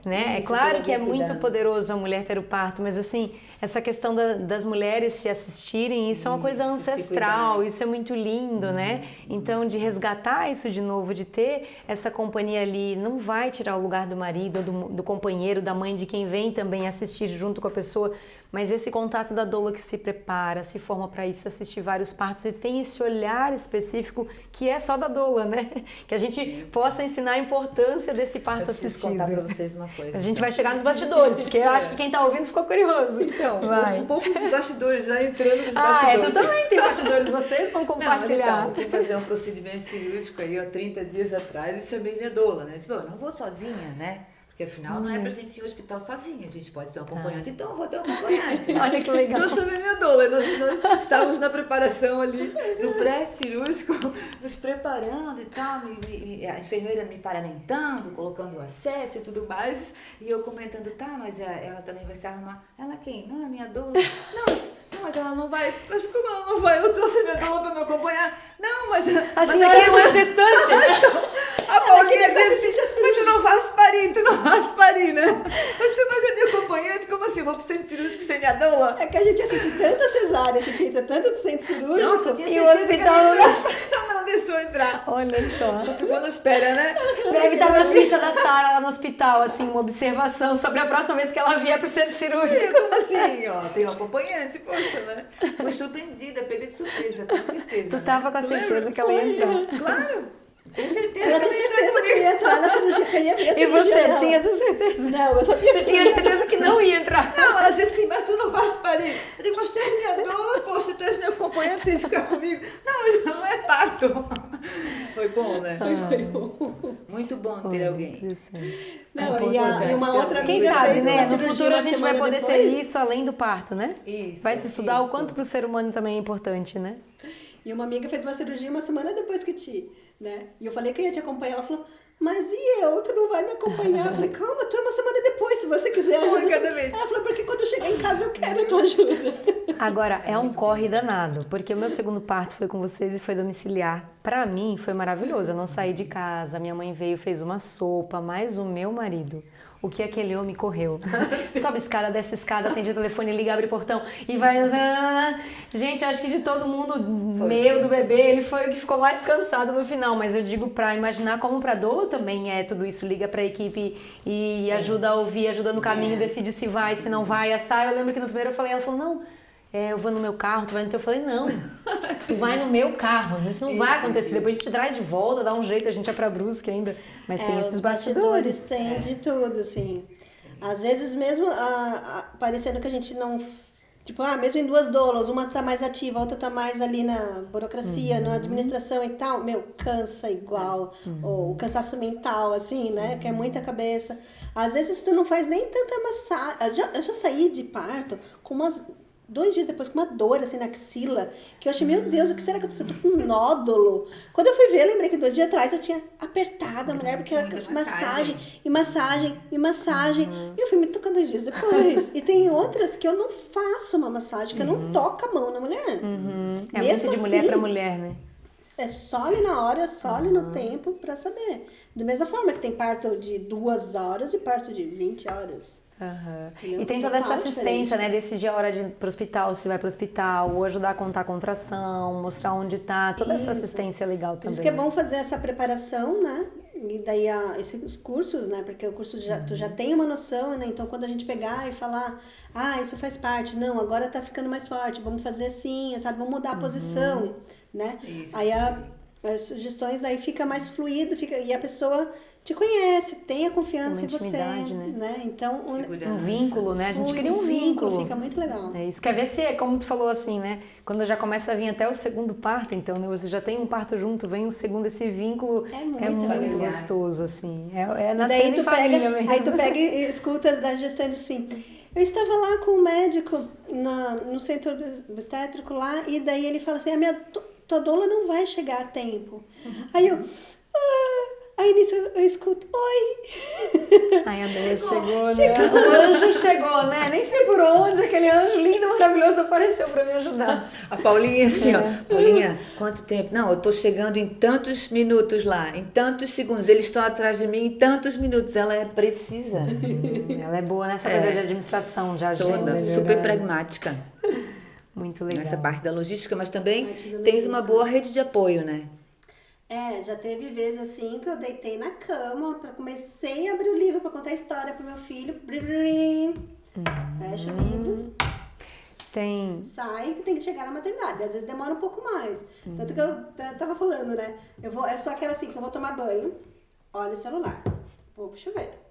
Né? É claro que é muito poderoso a mulher ter o parto, mas assim, essa questão das mulheres se assistirem, isso é uma coisa ancestral, isso é muito lindo, né? Então, de resgatar isso de novo, de ter essa companhia ali, não vai tirar o lugar do marido, do companheiro, da mãe, de quem vem também assistir junto com a pessoa, mas esse contato da doula que se prepara, se forma para isso, assistir vários partos e tem esse olhar específico que é só da doula, né? Que a gente possa ensinar a importância desse parto assistido. Contar pra vocês uma coisa. A gente vai chegar nos bastidores, porque eu acho que quem tá ouvindo ficou curioso. Então, um pouco dos bastidores, já entrando nos bastidores. Tu também tem bastidores, vocês vão compartilhar. Não, mas então, eu fui fazer um procedimento cirúrgico aí, 30 dias atrás, e chamei minha doula, né? Disse, eu não vou sozinha, né? Porque afinal não é pra gente ir ao hospital sozinha, a gente pode ter um acompanhante, então eu vou ter um acompanhante. Né? Olha que legal. Então eu chamei minha doula, nós estávamos na preparação ali, no pré-cirúrgico, nos preparando e tal, a enfermeira me paramentando, colocando o acesso e tudo mais, e eu comentando, tá, mas ela também vai se arrumar. Ela quem? Não, é minha doula. Não, mas mas ela não vai. Mas como ela não vai? Eu trouxe minha doula pra me acompanhar. Não, mas... A senhora não é gestante, né? A Paulinha disse assim, mas tu não vais parir, né? Mas é minha acompanhante, como assim? Vou pro centro cirúrgico sem minha doula? É que a gente assiste tanta cesárea, a gente entra tanto no centro cirúrgico. Nossa, eu tinha E o certeza hospital que ela não deixou entrar. Olha só. Ficou na espera, né? Deve estar na ficha da Sara lá no hospital, assim, uma observação sobre a próxima vez que ela vier pro centro cirúrgico. Como assim? Ó, tem um acompanhante, poxa, né? Fui surpreendida, peguei de surpresa, com certeza. Tu tava com a certeza que ela ia entrar. Claro! Tenho certeza. Eu tinha certeza que eu ia entrar na cirurgia, que eu ia ver a E cirurgia você dela. tinha essa certeza? Não, eu sabia que Tu tinha certeza que não ia entrar. Não, ela disse assim, mas tu não vais parir. Eu digo, mas tu és minha dor, poxa, tu és meu acompanhante, tens que ficar comigo. Não é parto. Foi bom, né? Foi bom. Muito bom ter alguém. Interessante. Não, e uma outra Quem amiga sabe, fez né? uma No cirurgia futuro a uma gente vai semana poder ter depois. isso além do parto, né? Isso. Vai se estudar o isso. quanto pro ser humano também é importante, né? E uma amiga fez uma cirurgia uma semana depois que ti, né? E eu falei que eu ia te acompanhar. Ela falou, mas e eu? Tu não vai me acompanhar? Eu falei, calma, tu é uma semana depois, se você quiser Uma ajuda. cada vez. Ela falou, porque quando eu chegar em casa eu quero a tua ajuda. Agora, é um corre danado, porque o meu segundo parto foi com vocês e foi domiciliar. Pra mim, foi maravilhoso. Eu não saí de casa, minha mãe veio, fez uma sopa, mas o meu marido, o que aquele homem correu. Sobe escada, desce escada, atende o telefone, liga, abre o portão e vai... Gente, acho que de todo mundo, meu, do bebê, ele foi o que ficou mais cansado no final, mas eu digo pra imaginar como pra dor também é tudo isso, liga pra equipe e ajuda a ouvir, ajuda no caminho, decide se vai, se não vai. A Sara, eu lembro que no primeiro eu falei, ela falou, não, eu vou no meu carro, tu vai no teu. Eu falei, não, tu vai no meu carro, isso não vai acontecer, depois a gente traz de volta, dá um jeito, a gente é pra Brusque ainda, mas tem esses os bastidores. tem de tudo, assim. Às vezes mesmo parecendo que a gente não... Tipo, mesmo em duas doulas, uma tá mais ativa, a outra tá mais ali na burocracia, na administração e tal, meu, cansa igual. Ou o cansaço mental, assim, né? Que é muita cabeça. Às vezes tu não faz nem tanta massagem. Eu já saí de parto com umas... 2 dias depois, com uma dor assim na axila, que eu achei, meu Deus, o que será que eu tô com um nódulo? Quando eu fui ver, eu lembrei que 2 dias atrás eu tinha apertado a mulher, porque era massagem. E eu fui me tocar 2 dias depois. E tem outras que eu não faço uma massagem, que eu não toco a mão na mulher. É Mesmo muito de mulher assim, pra mulher, né? É só ali na hora, só ali no tempo pra saber. Da mesma forma que tem parto de 2 horas e parto de 20 horas. E tem toda essa Total assistência, né? Decidir a hora de ir pro hospital, se vai pro hospital, ou ajudar a contar a contração, mostrar onde tá, toda essa assistência é legal Por também. isso que é bom fazer essa preparação, né? E daí esses cursos, né? Porque o curso tu já tem uma noção, né? Então quando a gente pegar e falar, isso faz parte, não, agora tá ficando mais forte, vamos fazer assim, sabe? Vamos mudar a posição, né? Isso. Aí as sugestões aí fica mais fluido, e a pessoa te conhece, tem a confiança em você, né? Então um vínculo, né? A gente cria um vínculo. Fica muito legal. É isso. Quer ver se, como tu falou assim, né? Quando já começa a vir até o segundo parto, então, né? Você já tem um parto junto, vem um segundo, esse vínculo é muito gostoso, assim. É nascendo em família mesmo. Aí tu pega e escuta da gestante assim... Eu estava lá com o médico no centro obstétrico lá, e daí ele fala assim, tua doula não vai chegar a tempo. Aí eu... Aí nisso eu escuto, oi! Ai, a Bela chegou, né? O anjo chegou, né? Nem sei por onde aquele anjo lindo, maravilhoso apareceu pra me ajudar. A Paulinha assim, ó. Paulinha, quanto tempo? Não, eu tô chegando em tantos minutos lá, em tantos segundos. Eles estão atrás de mim em tantos minutos. Ela é precisa. Ela é boa nessa coisa de administração, de agenda. Toda, super pragmática. Muito legal. Nessa parte da logística, mas também tens uma boa rede de apoio, né? Já teve vezes assim que eu deitei na cama, comecei a abrir o livro pra contar a história pro meu filho. Fecha o livro. Sai que tem que chegar na maternidade. Às vezes demora um pouco mais. Tanto que eu tava falando, né? É só aquela assim que eu vou tomar banho, olho o celular, vou pro chuveiro.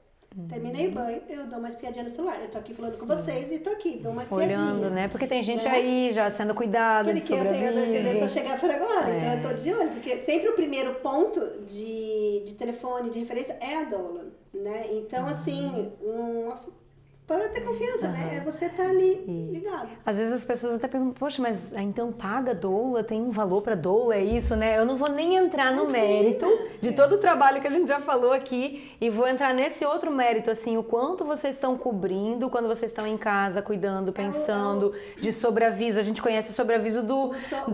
Terminei o banho, eu dou uma espiadinha no celular. Eu tô aqui falando com vocês e tô aqui, dou uma espiadinha. Olhando, né? Porque tem gente aí já sendo cuidada, de sobreviver. Porque eu tenho 2 bebês pra chegar por agora, então eu tô de olho. Porque sempre o primeiro ponto de telefone, de referência, é a doula, né? Então, assim, Para ter confiança, né? É você estar ali ligado. Às vezes as pessoas até perguntam, poxa, mas então paga doula, tem um valor para doula, é isso, né? Eu não vou nem entrar no mérito de todo o trabalho que a gente já falou aqui e vou entrar nesse outro mérito, assim, o quanto vocês estão cobrindo quando vocês estão em casa, cuidando, pensando, de sobreaviso. A gente conhece o sobreaviso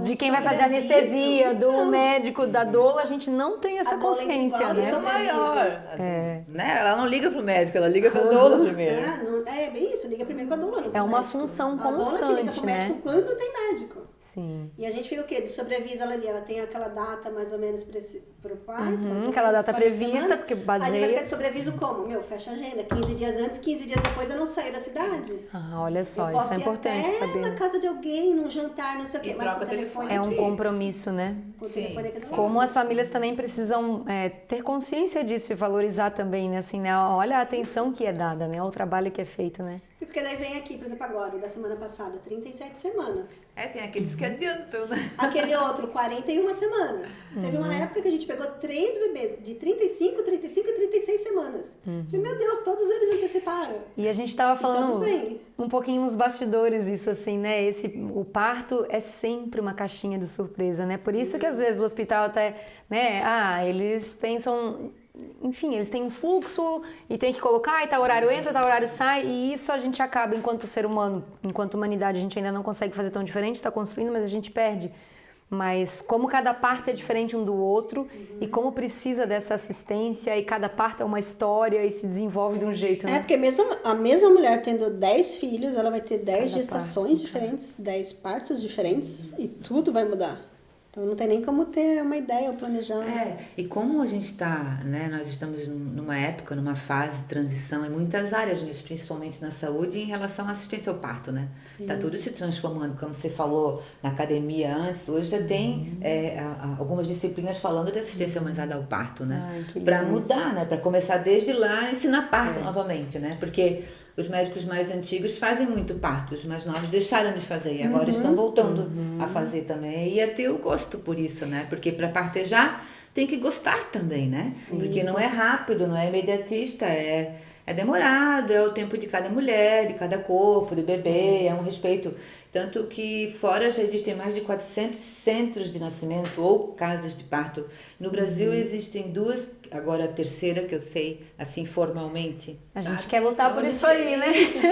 de quem vai fazer anestesia, do médico, da doula, a gente não tem essa consciência, né? Isso é maior. Né? Ela não liga pro médico, ela liga pra doula primeiro. É bem isso, liga primeiro com a doula. É uma função constante, a doula que liga pro médico quando tem médico. Sim. E a gente fica o quê? De sobreaviso ela ali, ela tem aquela data mais ou menos pro parto. Aquela data prevista, porque baseia... Aí vai ficar de sobreaviso como? Facha a agenda. 15 dias antes, 15 dias depois eu não saio da cidade. Olha só, eu isso é importante até saber. na casa de alguém, num jantar, não sei o quê. Mas com o telefone é um compromisso, né? Sim. Como as famílias também precisam ter consciência disso e valorizar também, né? Assim, né? Olha a atenção que é dada, né? O trabalho que é feito, né? Porque daí vem aqui, por exemplo, agora, da semana passada, 37 semanas. Tem aqueles que adiantam, né? Aquele outro, 41 semanas. Teve uma época que a gente pegou 3 bebês de 35, 35 e 36 semanas. Falei, meu Deus, todos eles anteciparam. E a gente tava falando bem. um pouquinho nos bastidores isso, assim, né? O parto é sempre uma caixinha de surpresa, né? Por isso que às vezes o hospital até, né? Eles pensam... Enfim, eles têm um fluxo e tem que colocar, e tal horário entra, tal horário sai, e isso a gente acaba, enquanto ser humano, enquanto humanidade, a gente ainda não consegue fazer tão diferente, está construindo, mas a gente perde. Mas como cada parto é diferente um do outro, e como precisa dessa assistência, e cada parto é uma história e se desenvolve de um jeito, né? Porque mesmo a mesma mulher tendo 10 filhos, ela vai ter 10 gestações diferentes, 10 partos diferentes, e tudo vai mudar. Então não tem nem como ter uma ideia ou planejar. E como a gente está, né? Nós estamos numa época, numa fase de transição em muitas áreas, mas principalmente na saúde, em relação à assistência ao parto, né? Está tudo se transformando, como você falou na academia antes, hoje já tem algumas disciplinas falando de assistência humanizada ao parto, né? Para mudar, né? Para começar desde lá a ensinar parto novamente, né? Porque os médicos mais antigos fazem muito parto, os mais novos deixaram de fazer e agora estão voltando a fazer também e a ter o gosto por isso, né? Porque para partejar tem que gostar também, né? Porque não é rápido, não é imediatista, é demorado, é o tempo de cada mulher, de cada corpo, do bebê, é um respeito. Tanto que fora já existem mais de 400 centros de nascimento ou casas de parto. No Brasil existem 2, agora a terceira que eu sei, assim, formalmente. A gente quer lutar por isso aí, né?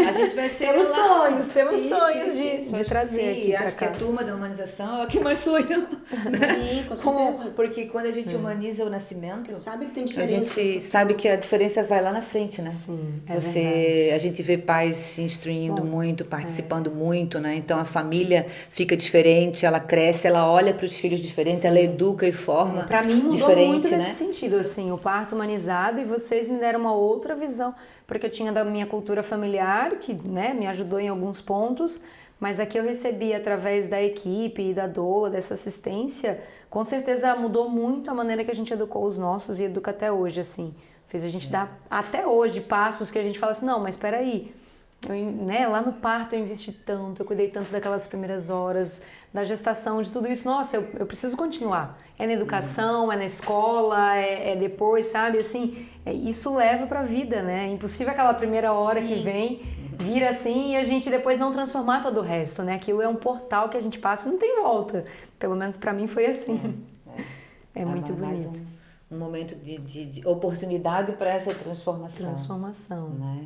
A gente vai chegar temos lá. temos sonhos de trazer aqui pra acho cá. que a turma da humanização é a que mais sonha. Sim, com certeza. Porque quando a gente humaniza o nascimento, sabe que tem a diferença. gente sabe que a diferença vai lá na frente, né? Sim, a gente vê pais se instruindo muito, participando muito, né? Então a família fica diferente, ela cresce, ela olha para os filhos diferentes, ela educa e forma Para mim mudou diferente, muito né? nesse sentido, assim, o parto humanizado, e vocês me deram uma outra visão, porque eu tinha da minha cultura familiar, que, né, me ajudou em alguns pontos, mas aqui eu recebi através da equipe e da doula, dessa assistência, com certeza mudou muito a maneira que a gente educou os nossos e educa até hoje, assim. Fez a gente dar, até hoje, passos que a gente fala assim, não, mas espera aí, lá no parto eu investi tanto, eu cuidei tanto daquelas primeiras horas, da gestação, de tudo isso, nossa, eu preciso continuar. É na educação, é na escola, é depois, sabe, assim, isso leva pra vida, né? É impossível aquela primeira hora que vem, vir assim e a gente depois não transformar todo o resto, né? Aquilo é um portal que a gente passa e não tem volta. Pelo menos pra mim foi assim. É muito bonito. Um momento de oportunidade para essa transformação. Né?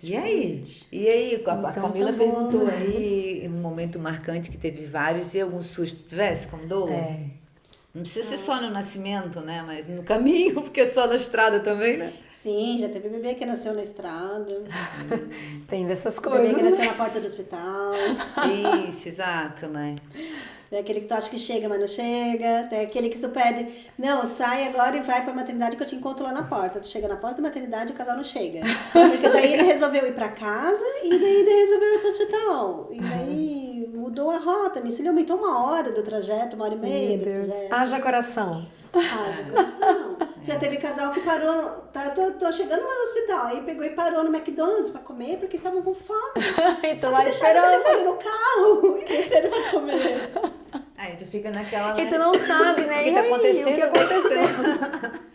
E aí, a Camila perguntou aí um momento marcante que teve vários, e algum susto tivesse com doula? Não precisa ser só no nascimento, né? Mas no caminho, porque é só na estrada também, né? Sim, já teve bebê que nasceu na estrada. Tem dessas coisas. Bebê que nasceu na porta do hospital. Ixi, exato, né? Tem aquele que tu acha que chega, mas não chega. Tem aquele que tu pede, não, sai agora e vai pra maternidade que eu te encontro lá na porta. Tu chega na porta da maternidade e o casal não chega. Porque daí ele resolveu ir pra casa e daí ele resolveu ir pro hospital. E daí mudou a rota. Nisso ele aumentou 1 hora do trajeto, 1h30 do trajeto. Haja coração. Haja coração. Já teve casal que parou, tô chegando no hospital, aí pegou e parou no McDonald's pra comer porque estavam com fome. Então Só lá que deixaram esperando. o telefone no carro e desceram pra comer. Aí tu fica naquela... Que tu não sabe, né? O que E tá aí, acontecendo? o que aconteceu?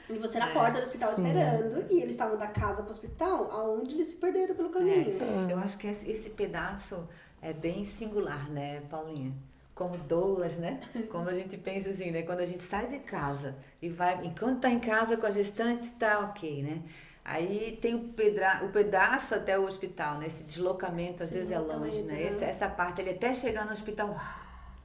E você na porta do hospital esperando, e eles estavam da casa pro hospital, aonde eles se perderam pelo caminho. Eu acho que esse pedaço é bem singular, né, Paulinha? Como doulas, né? Como a gente pensa assim, né? Quando a gente sai de casa e vai... Enquanto tá em casa com a gestante, tá ok, né? Aí tem o pedaço até o hospital, né? Esse deslocamento, às vezes é longe, né? Essa parte ali, até chegar no hospital...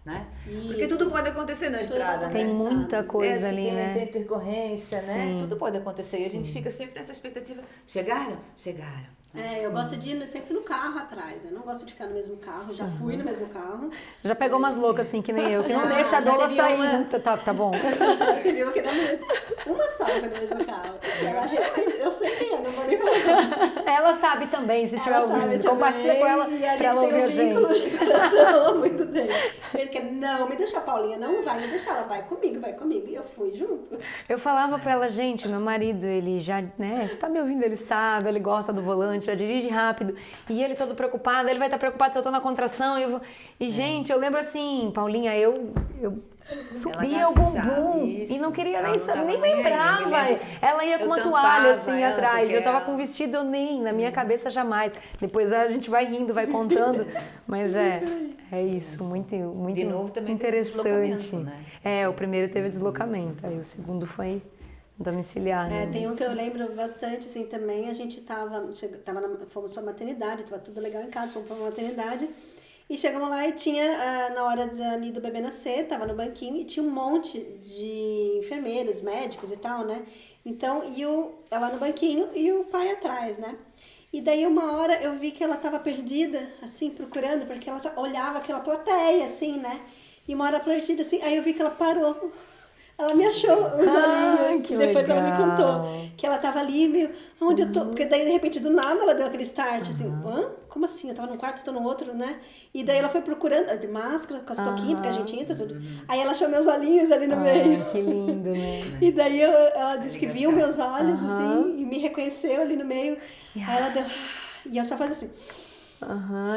Né? Porque tudo pode acontecer na estrada, né? Tem muita coisa ali, né? Tem intercorrência, né? Sim. Tudo pode acontecer. E a gente fica sempre nessa expectativa. Chegaram? Chegaram. Eu gosto de ir sempre no carro atrás, né? Não gosto de ficar no mesmo carro, já fui no mesmo carro. Já pegou umas loucas assim, que nem eu, que não deixa a doula sair. Tá bom. Teve uma que era uma só foi no mesmo carro. Ela realmente, eu sei quem é, não vou nem falar. Ela sabe também, se tiver ouvindo. Compartilha com ela pra ela ouvir a gente. De coração muito dele. Ele quer, não, me deixa a Paulinha, não vai me deixar, ela vai comigo. E eu fui junto. Eu falava pra ela, gente, meu marido, ele já, né, você tá me ouvindo, ele sabe, ele gosta do volante, já dirige rápido, e ele todo preocupado, ele vai estar preocupado se eu tô na contração, e gente, eu lembro assim, Paulinha, eu subia o bumbum e não queria nem lembrava. Ela ia com uma toalha assim atrás, eu tava com vestido, eu nem, na minha cabeça jamais. Depois a gente vai rindo, vai contando, mas é isso, muito De novo também interessante. Né? O primeiro teve deslocamento, aí o segundo foi domiciliar. Né? Tem um que eu lembro bastante, assim, também, a gente fomos pra maternidade, tava tudo legal em casa, fomos pra maternidade, e chegamos lá e tinha, na hora ali do bebê nascer, tava no banquinho, e tinha um monte de enfermeiros, médicos e tal, né? Então, ela no banquinho e o pai atrás, né? E daí uma hora eu vi que ela tava perdida, assim, procurando, porque ela olhava aquela plateia, assim, né? E uma hora perdida, assim, aí eu vi que ela parou. Ela me achou os olhinhos, que depois legal. ela me contou que ela tava ali meio, onde eu tô? Porque daí de repente do nada ela deu aquele start, assim, como assim? Eu tava num quarto, eu tô no outro, né? E daí ela foi procurando, de máscara, com as toquinhas, porque a gente entra, tudo. Aí ela achou meus olhinhos ali no meio. Que lindo, né? E daí ela disse que viu meus olhos, assim, e me reconheceu ali no meio. Aí ela deu, e eu só fazia assim.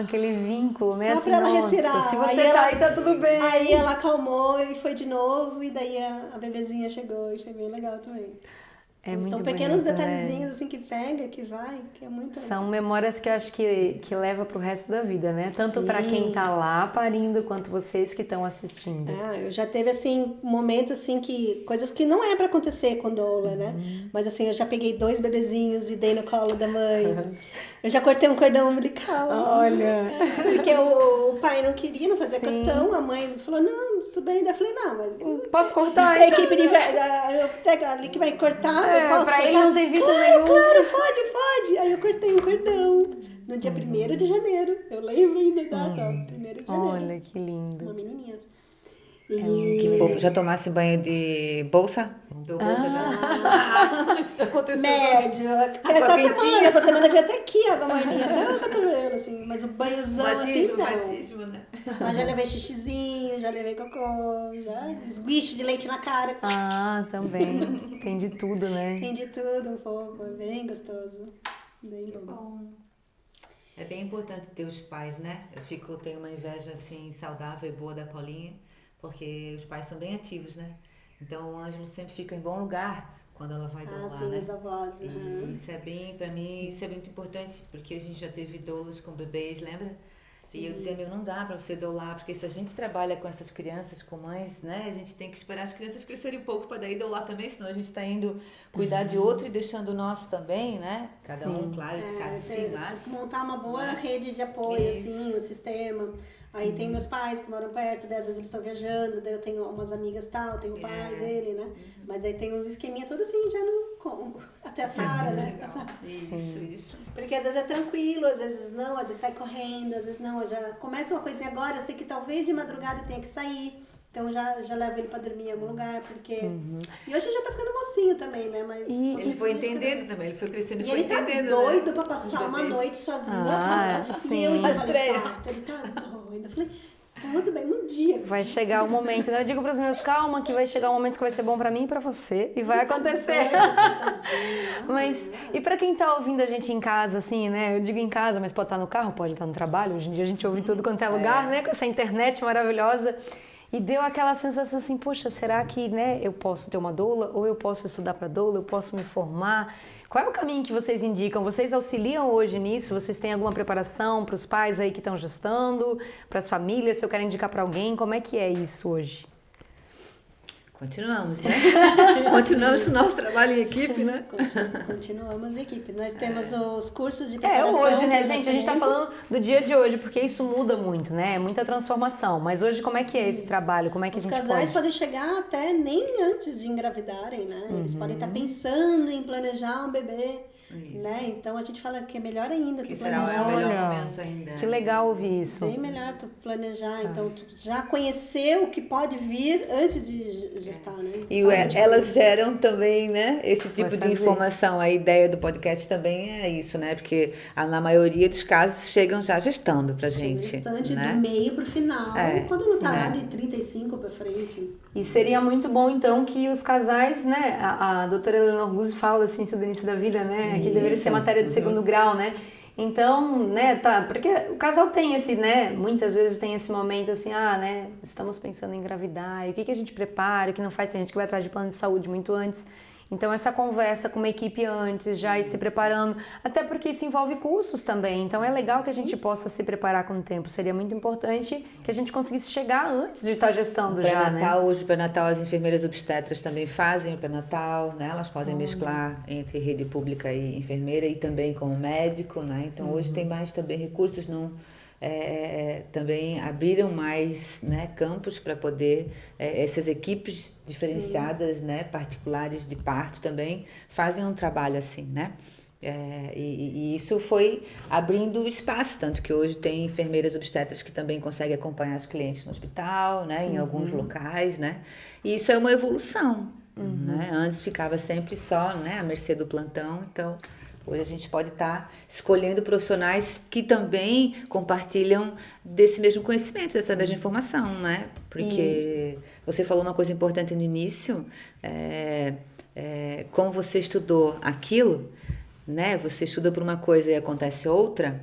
Aquele vínculo, né? Só assim, pra ela nossa, respirar. Se você aí tá tudo bem. Aí ela acalmou e foi de novo, e daí a bebezinha chegou, e achei bem legal também. Muito São pequenos bonito, detalhezinhos, né? assim, que pega, que vai, que é muito legal. São memórias que eu acho que leva pro resto da vida, né? Tanto pra quem tá lá parindo, quanto vocês que estão assistindo. Eu já teve, assim, momentos, assim, coisas que não é pra acontecer com doula, né? Mas, assim, eu já peguei 2 bebezinhos e dei no colo da mãe. Eu já cortei um cordão umbilical. Olha! Porque o pai não queria, não fazia questão. A mãe falou, não, tudo bem. Daí eu falei, não, mas... Posso cortar? Se a equipe ali que vai cortar, eu posso pra cortar? ele não tem vínculo Claro, nenhum. claro, pode. Aí eu cortei um cordão. No dia 1º de janeiro. Eu lembro ainda a data, 1º de janeiro. Olha, que lindo. Uma menininha. Que fofo. Já tomasse banho de bolsa? Isso aconteceu. Médio. Essa semana eu vi até aqui a água morninha, até o cotovelo, assim. Mas o banhozão, assim, não. Batismo, né? Mas já levei xixizinho, já levei cocô, já esguiche de leite na cara. Também. Tem de tudo, né? Tem de tudo um pouco, é bem gostoso. Bem bom. É bem importante ter os pais, né? Eu tenho uma inveja, assim, saudável e boa da Paulinha, porque os pais são bem ativos, né? Então o Ângelo sempre fica em bom lugar quando ela vai doular, sim, né? os avós. E isso é bem, pra mim, isso é muito importante, porque a gente já teve doulas com bebês, lembra? Sim. E eu dizia, não dá pra você doular, porque se a gente trabalha com essas crianças, com mães, né? A gente tem que esperar as crianças crescerem um pouco pra daí doular também, senão a gente tá indo cuidar de outro e deixando o nosso também, né? Cada um, claro, que sabe sim, mas... Montar uma boa rede de apoio, assim, o sistema. Aí tem meus pais que moram perto, daí às vezes eles estão viajando, daí eu tenho umas amigas tal, tenho o pai dele, né? Mas daí tem uns esqueminha tudo assim, já no... Até a Sara, né? Isso. Porque às vezes é tranquilo, às vezes não, às vezes sai correndo, às vezes não. Já começa uma coisinha agora, eu sei que talvez de madrugada eu tenha que sair. Então já levo ele pra dormir em algum lugar, porque... E hoje já tá ficando mocinho também, né? Mas ele foi entendendo também, ele foi crescendo e foi ele tá entendendo, doido, né? pra passar uma noite sozinho. Sim. E eu indo no quarto, ele tá doido. Eu falei, tudo bem, um dia. Vai chegar o momento, né? Eu digo pros meus, calma, que vai chegar um momento que vai ser bom pra mim e pra você. E vai acontecer. Mas, e pra quem tá ouvindo a gente em casa, assim, né? Eu digo em casa, mas pode estar no carro, pode estar no trabalho. Hoje em dia a gente ouve tudo quanto é lugar, né? Com essa internet maravilhosa. E deu aquela sensação assim, poxa, será que, né, eu posso ter uma doula? Ou eu posso estudar para doula? Eu posso me formar? Qual é o caminho que vocês indicam? Vocês auxiliam hoje nisso? Vocês têm alguma preparação para os pais aí que estão gestando? Para as famílias? Se eu quero indicar para alguém, como é que é isso hoje? Continuamos, né? Continuamos com o nosso trabalho em equipe, né? Continuamos em equipe. Nós temos os cursos de preparação. Hoje, né, gente? A gente tá falando do dia de hoje, porque isso muda muito, né? É muita transformação. Mas hoje, como é que é esse trabalho? Como é que os a gente casais pode... podem chegar até nem antes de engravidarem, né? Eles podem estar pensando em planejar um bebê. Né? Então a gente fala que é melhor ainda que tu será planejar. o melhor momento ainda. Que legal ouvir isso. Bem melhor tu planejar, então tu já conhecer o que pode vir antes de gestar, né? E elas geram também, né, esse tipo de informação. A ideia do podcast também é isso, né? Porque na maioria dos casos chegam já gestando pra gente. Gestante, né? do meio pro final, quando não tá lá de 35 pra frente. E seria muito bom, então, que os casais, né? A doutora Eleanor Guzzi fala assim, do início da vida, né? Que deveria ser matéria de segundo grau, né? Então, né, porque o casal tem esse, né, muitas vezes tem esse momento assim, né, estamos pensando em engravidar, e o que a gente prepara, o que não faz, tem gente que vai atrás de plano de saúde muito antes. Então, essa conversa com uma equipe antes, já ir se preparando, até porque isso envolve cursos também, então é legal que a gente possa se preparar com o tempo, seria muito importante que a gente conseguisse chegar antes de estar gestando já, né? Hoje, o pré-natal, as enfermeiras obstetras também fazem o pré-natal, né? Elas podem mesclar entre rede pública e enfermeira e também com o médico, né? Então, hoje tem mais também recursos, também abriram mais, né, campos para poder essas equipes diferenciadas, né, particulares de parto também fazem um trabalho assim, né? E isso foi abrindo espaço, tanto que hoje tem enfermeiras obstetras que também conseguem acompanhar os clientes no hospital, né, em alguns locais, né? E isso é uma evolução, né? Antes ficava sempre só, né, à mercê do plantão, então hoje a gente pode estar escolhendo profissionais que também compartilham desse mesmo conhecimento, dessa mesma informação, né? Porque você falou uma coisa importante no início, como você estudou aquilo, né? Você estuda por uma coisa e acontece outra,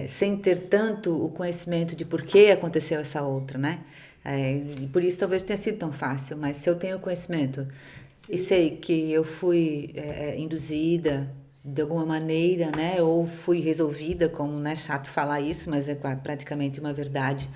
sem ter tanto o conhecimento de por que aconteceu essa outra, né? E por isso talvez tenha sido tão fácil, mas se eu tenho conhecimento e sei que eu fui induzida de alguma maneira, né? Ou fui resolvida, como não é chato falar isso, mas é praticamente uma verdade.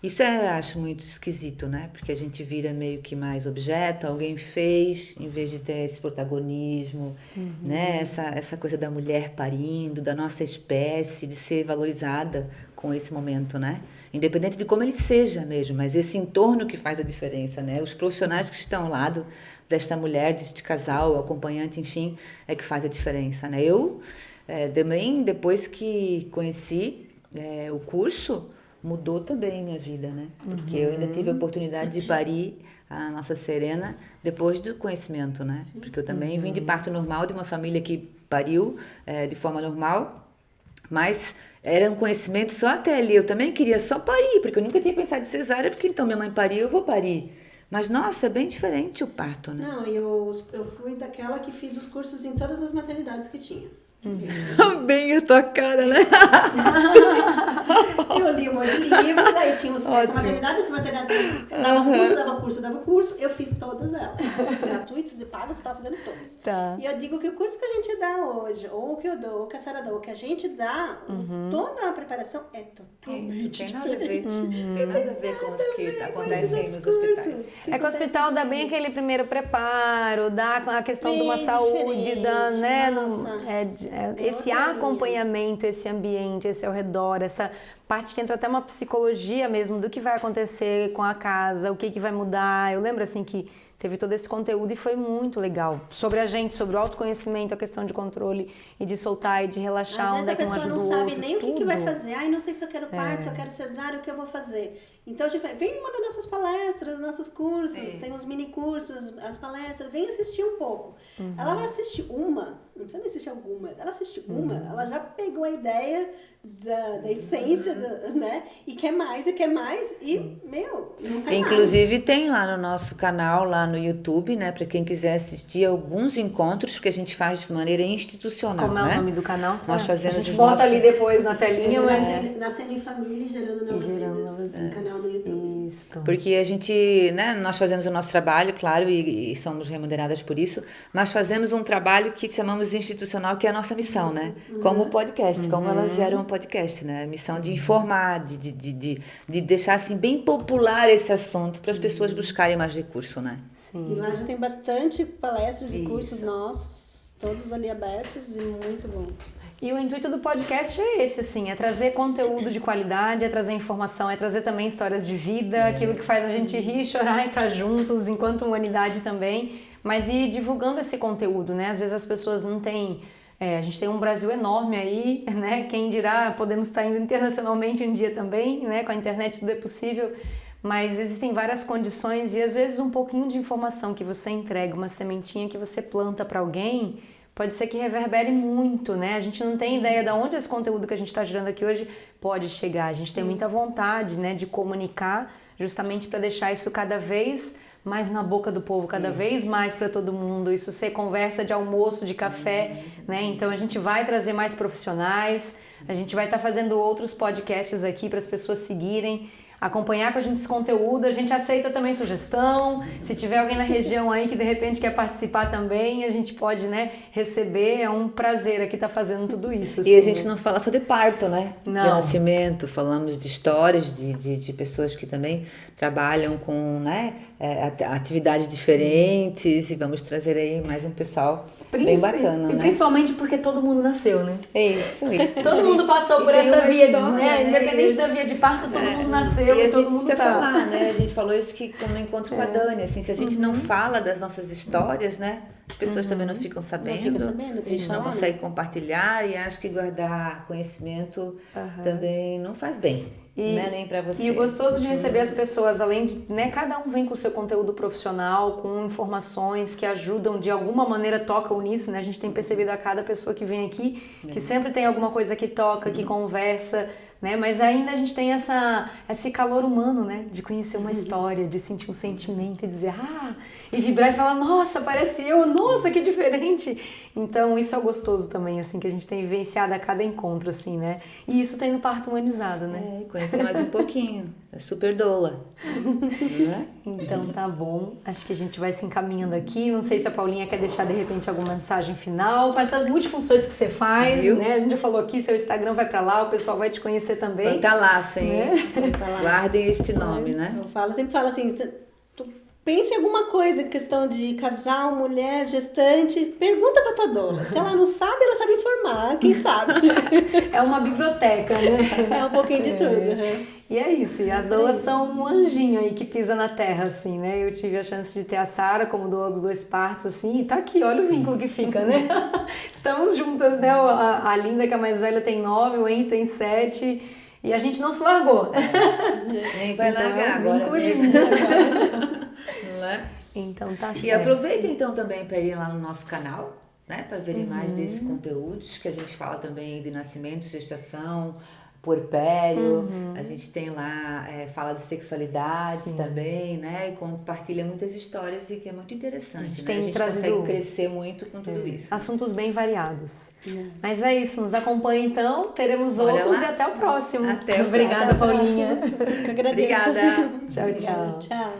Isso acho muito esquisito, né? Porque a gente vira meio que mais objeto, alguém fez, em vez de ter esse protagonismo, né? Essa coisa da mulher parindo, da nossa espécie, de ser valorizada com esse momento, né? Independente de como ele seja mesmo, mas esse entorno que faz a diferença, né? Os profissionais que estão ao lado desta mulher, deste casal, acompanhante, enfim, é que faz a diferença, né? Eu, também, depois que conheci o curso, mudou também minha vida, né? Porque eu ainda tive a oportunidade de parir a nossa Serena depois do conhecimento, né? Porque eu também vim de parto normal, de uma família que pariu de forma normal, mas era um conhecimento só até ali. Eu também queria só parir, porque eu nunca tinha pensado em cesárea, porque então minha mãe pariu, eu vou parir. Mas, nossa, é bem diferente o parto, né? Não, eu fui daquela que fiz os cursos em todas as maternidades que tinha. Bem a tua cara, né? Eu li um monte de livro, daí tinha essa maternidade, dava curso, eu fiz todas elas. Gratuitos e pagos, eu tava fazendo todos. Tá. E eu digo que o curso que a gente dá hoje, ou o que eu dou, ou que a Sara dá, ou que a gente dá, toda a preparação é totalmente Tem diferente. nada a ver. Tem nada a ver com os que acontecem nos hospitais. É que o hospital dá bem aquele primeiro preparo, dá a questão de uma Bem saúde, diferente, né? nossa. Esse outra acompanhamento, esse ambiente, esse ao redor, essa parte que entra até uma psicologia mesmo do que vai acontecer com a casa, o que vai mudar. Eu lembro assim que teve todo esse conteúdo e foi muito legal. Sobre a gente, sobre o autoconhecimento, a questão de controle e de soltar e de relaxar. Às vezes a pessoa não sabe nem o que vai fazer. Ai, não sei se eu quero parto, se eu quero cesárea, o que eu vou fazer. Então a gente vem numa das nossas palestras, nossos cursos, tem os mini cursos, as palestras, vem assistir um pouco. Ela vai assistir uma, não precisa nem assistir algumas, ela assiste uma, ela já pegou a ideia da essência, né? E quer mais, e, não sai Inclusive mais. Tem lá no nosso canal, lá no YouTube, né? Para quem quiser assistir alguns encontros que a gente faz de maneira institucional, Como é né? o nome do canal? Nós fazemos a gente bota ali depois na telinha, Nascendo em Família e Gerando Novas Vidas, no canal do YouTube. Isso. Porque a gente, né, nós fazemos o nosso trabalho, claro, e somos remuneradas por isso, mas fazemos um trabalho que chamamos de institucional, que é a nossa missão, né? Como podcast, como elas geram um podcast, né? A missão de informar, de deixar assim bem popular esse assunto para as pessoas buscarem mais recurso, né? Sim. E lá já tem bastante palestras e cursos nossos, todos ali abertos e muito bom. E o intuito do podcast é esse, assim, é trazer conteúdo de qualidade, é trazer informação, é trazer também histórias de vida, aquilo que faz a gente rir, chorar e estar juntos enquanto humanidade também, mas ir divulgando esse conteúdo, né? Às vezes as pessoas não têm... a gente tem um Brasil enorme aí, né? Quem dirá, podemos estar indo internacionalmente um dia também, né? Com a internet tudo é possível, mas existem várias condições e às vezes um pouquinho de informação que você entrega, uma sementinha que você planta para alguém, pode ser que reverbere muito, né? A gente não tem ideia de onde esse conteúdo que a gente está gerando aqui hoje pode chegar. A gente tem muita vontade, né, de comunicar justamente para deixar isso cada vez mais na boca do povo, cada vez mais para todo mundo. Isso ser conversa de almoço, de café, né? Então a gente vai trazer mais profissionais, a gente vai estar fazendo outros podcasts aqui para as pessoas seguirem, acompanhar com a gente esse conteúdo. A gente aceita também sugestão. Se tiver alguém na região aí que de repente quer participar também, a gente pode, né, receber. É um prazer aqui estar fazendo tudo isso. E a assim. gente não fala só de parto, né? Não. De nascimento, falamos de histórias de pessoas que também trabalham com, né, atividades diferentes, e vamos trazer aí mais um pessoal bem bacana, E né? principalmente porque todo mundo nasceu, né? É isso. Todo mundo passou por tem essa uma via, história, né? né? Independente E da via de parto, todo mundo nasceu e a e todo gente mundo precisa tá. falar, né? A gente falou isso que no encontro com a Dani, assim, se a gente não fala das nossas histórias, né? As pessoas também não ficam sabendo, sabendo, a tem gente que não falar, consegue compartilhar, e acho que guardar conhecimento também não faz bem, né? Nem pra você. E o gostoso de receber as pessoas, além de, né, cada um vem com o seu conteúdo profissional, com informações que ajudam, de alguma maneira tocam nisso, né? A gente tem percebido a cada pessoa que vem aqui, que sempre tem alguma coisa que toca, que conversa, né? Mas ainda a gente tem esse calor humano, né? De conhecer uma história, de sentir um sentimento e dizer, e vibrar e falar, nossa, parece eu, nossa, que diferente. Então isso é gostoso também, assim, que a gente tem vivenciado a cada encontro, assim, né? E isso tem no parto humanizado, né? Conhecer mais um pouquinho. É super doula. Né? Então tá bom, acho que a gente vai se encaminhando aqui. Não sei se a Paulinha quer deixar de repente alguma mensagem final com essas multifunções que você faz, né? A gente já falou aqui, seu Instagram vai pra lá, o pessoal vai te conhecer também. Pantalácea, hein? Pantalácea. Guardem este nome, né? Eu sempre falo assim, tu pensa em alguma coisa, questão de casal, mulher, gestante, pergunta pra tua doula. Se ela não sabe, ela sabe informar, quem sabe? É uma biblioteca, né? É um pouquinho de tudo. E é isso, e as doulas são um anjinho aí que pisa na terra, assim, né? Eu tive a chance de ter a Sara como doula dos 2 partos, assim, e tá aqui, olha o vínculo que fica, né? Estamos juntas, né? A Linda, que é a mais velha, tem 9, o Henry tem 7, e a gente não se largou. Nem vai Então, largar é um agora vínculo mesmo. lindo. Não é? Então tá certo. E aproveita então também para ir lá no nosso canal, né? Para verem mais desses conteúdos que a gente fala também de nascimento, gestação, puerpério. A gente tem lá, fala de sexualidade também, né? E compartilha muitas histórias, e que é muito interessante, né? A gente consegue crescer muito com tudo isso. Assuntos bem variados. Mas é isso, nos acompanha então, teremos outros e até o próximo. Até o Obrigada, próximo. Paulinha. Eu agradeço. Obrigada. Tchau, tchau. Tchau.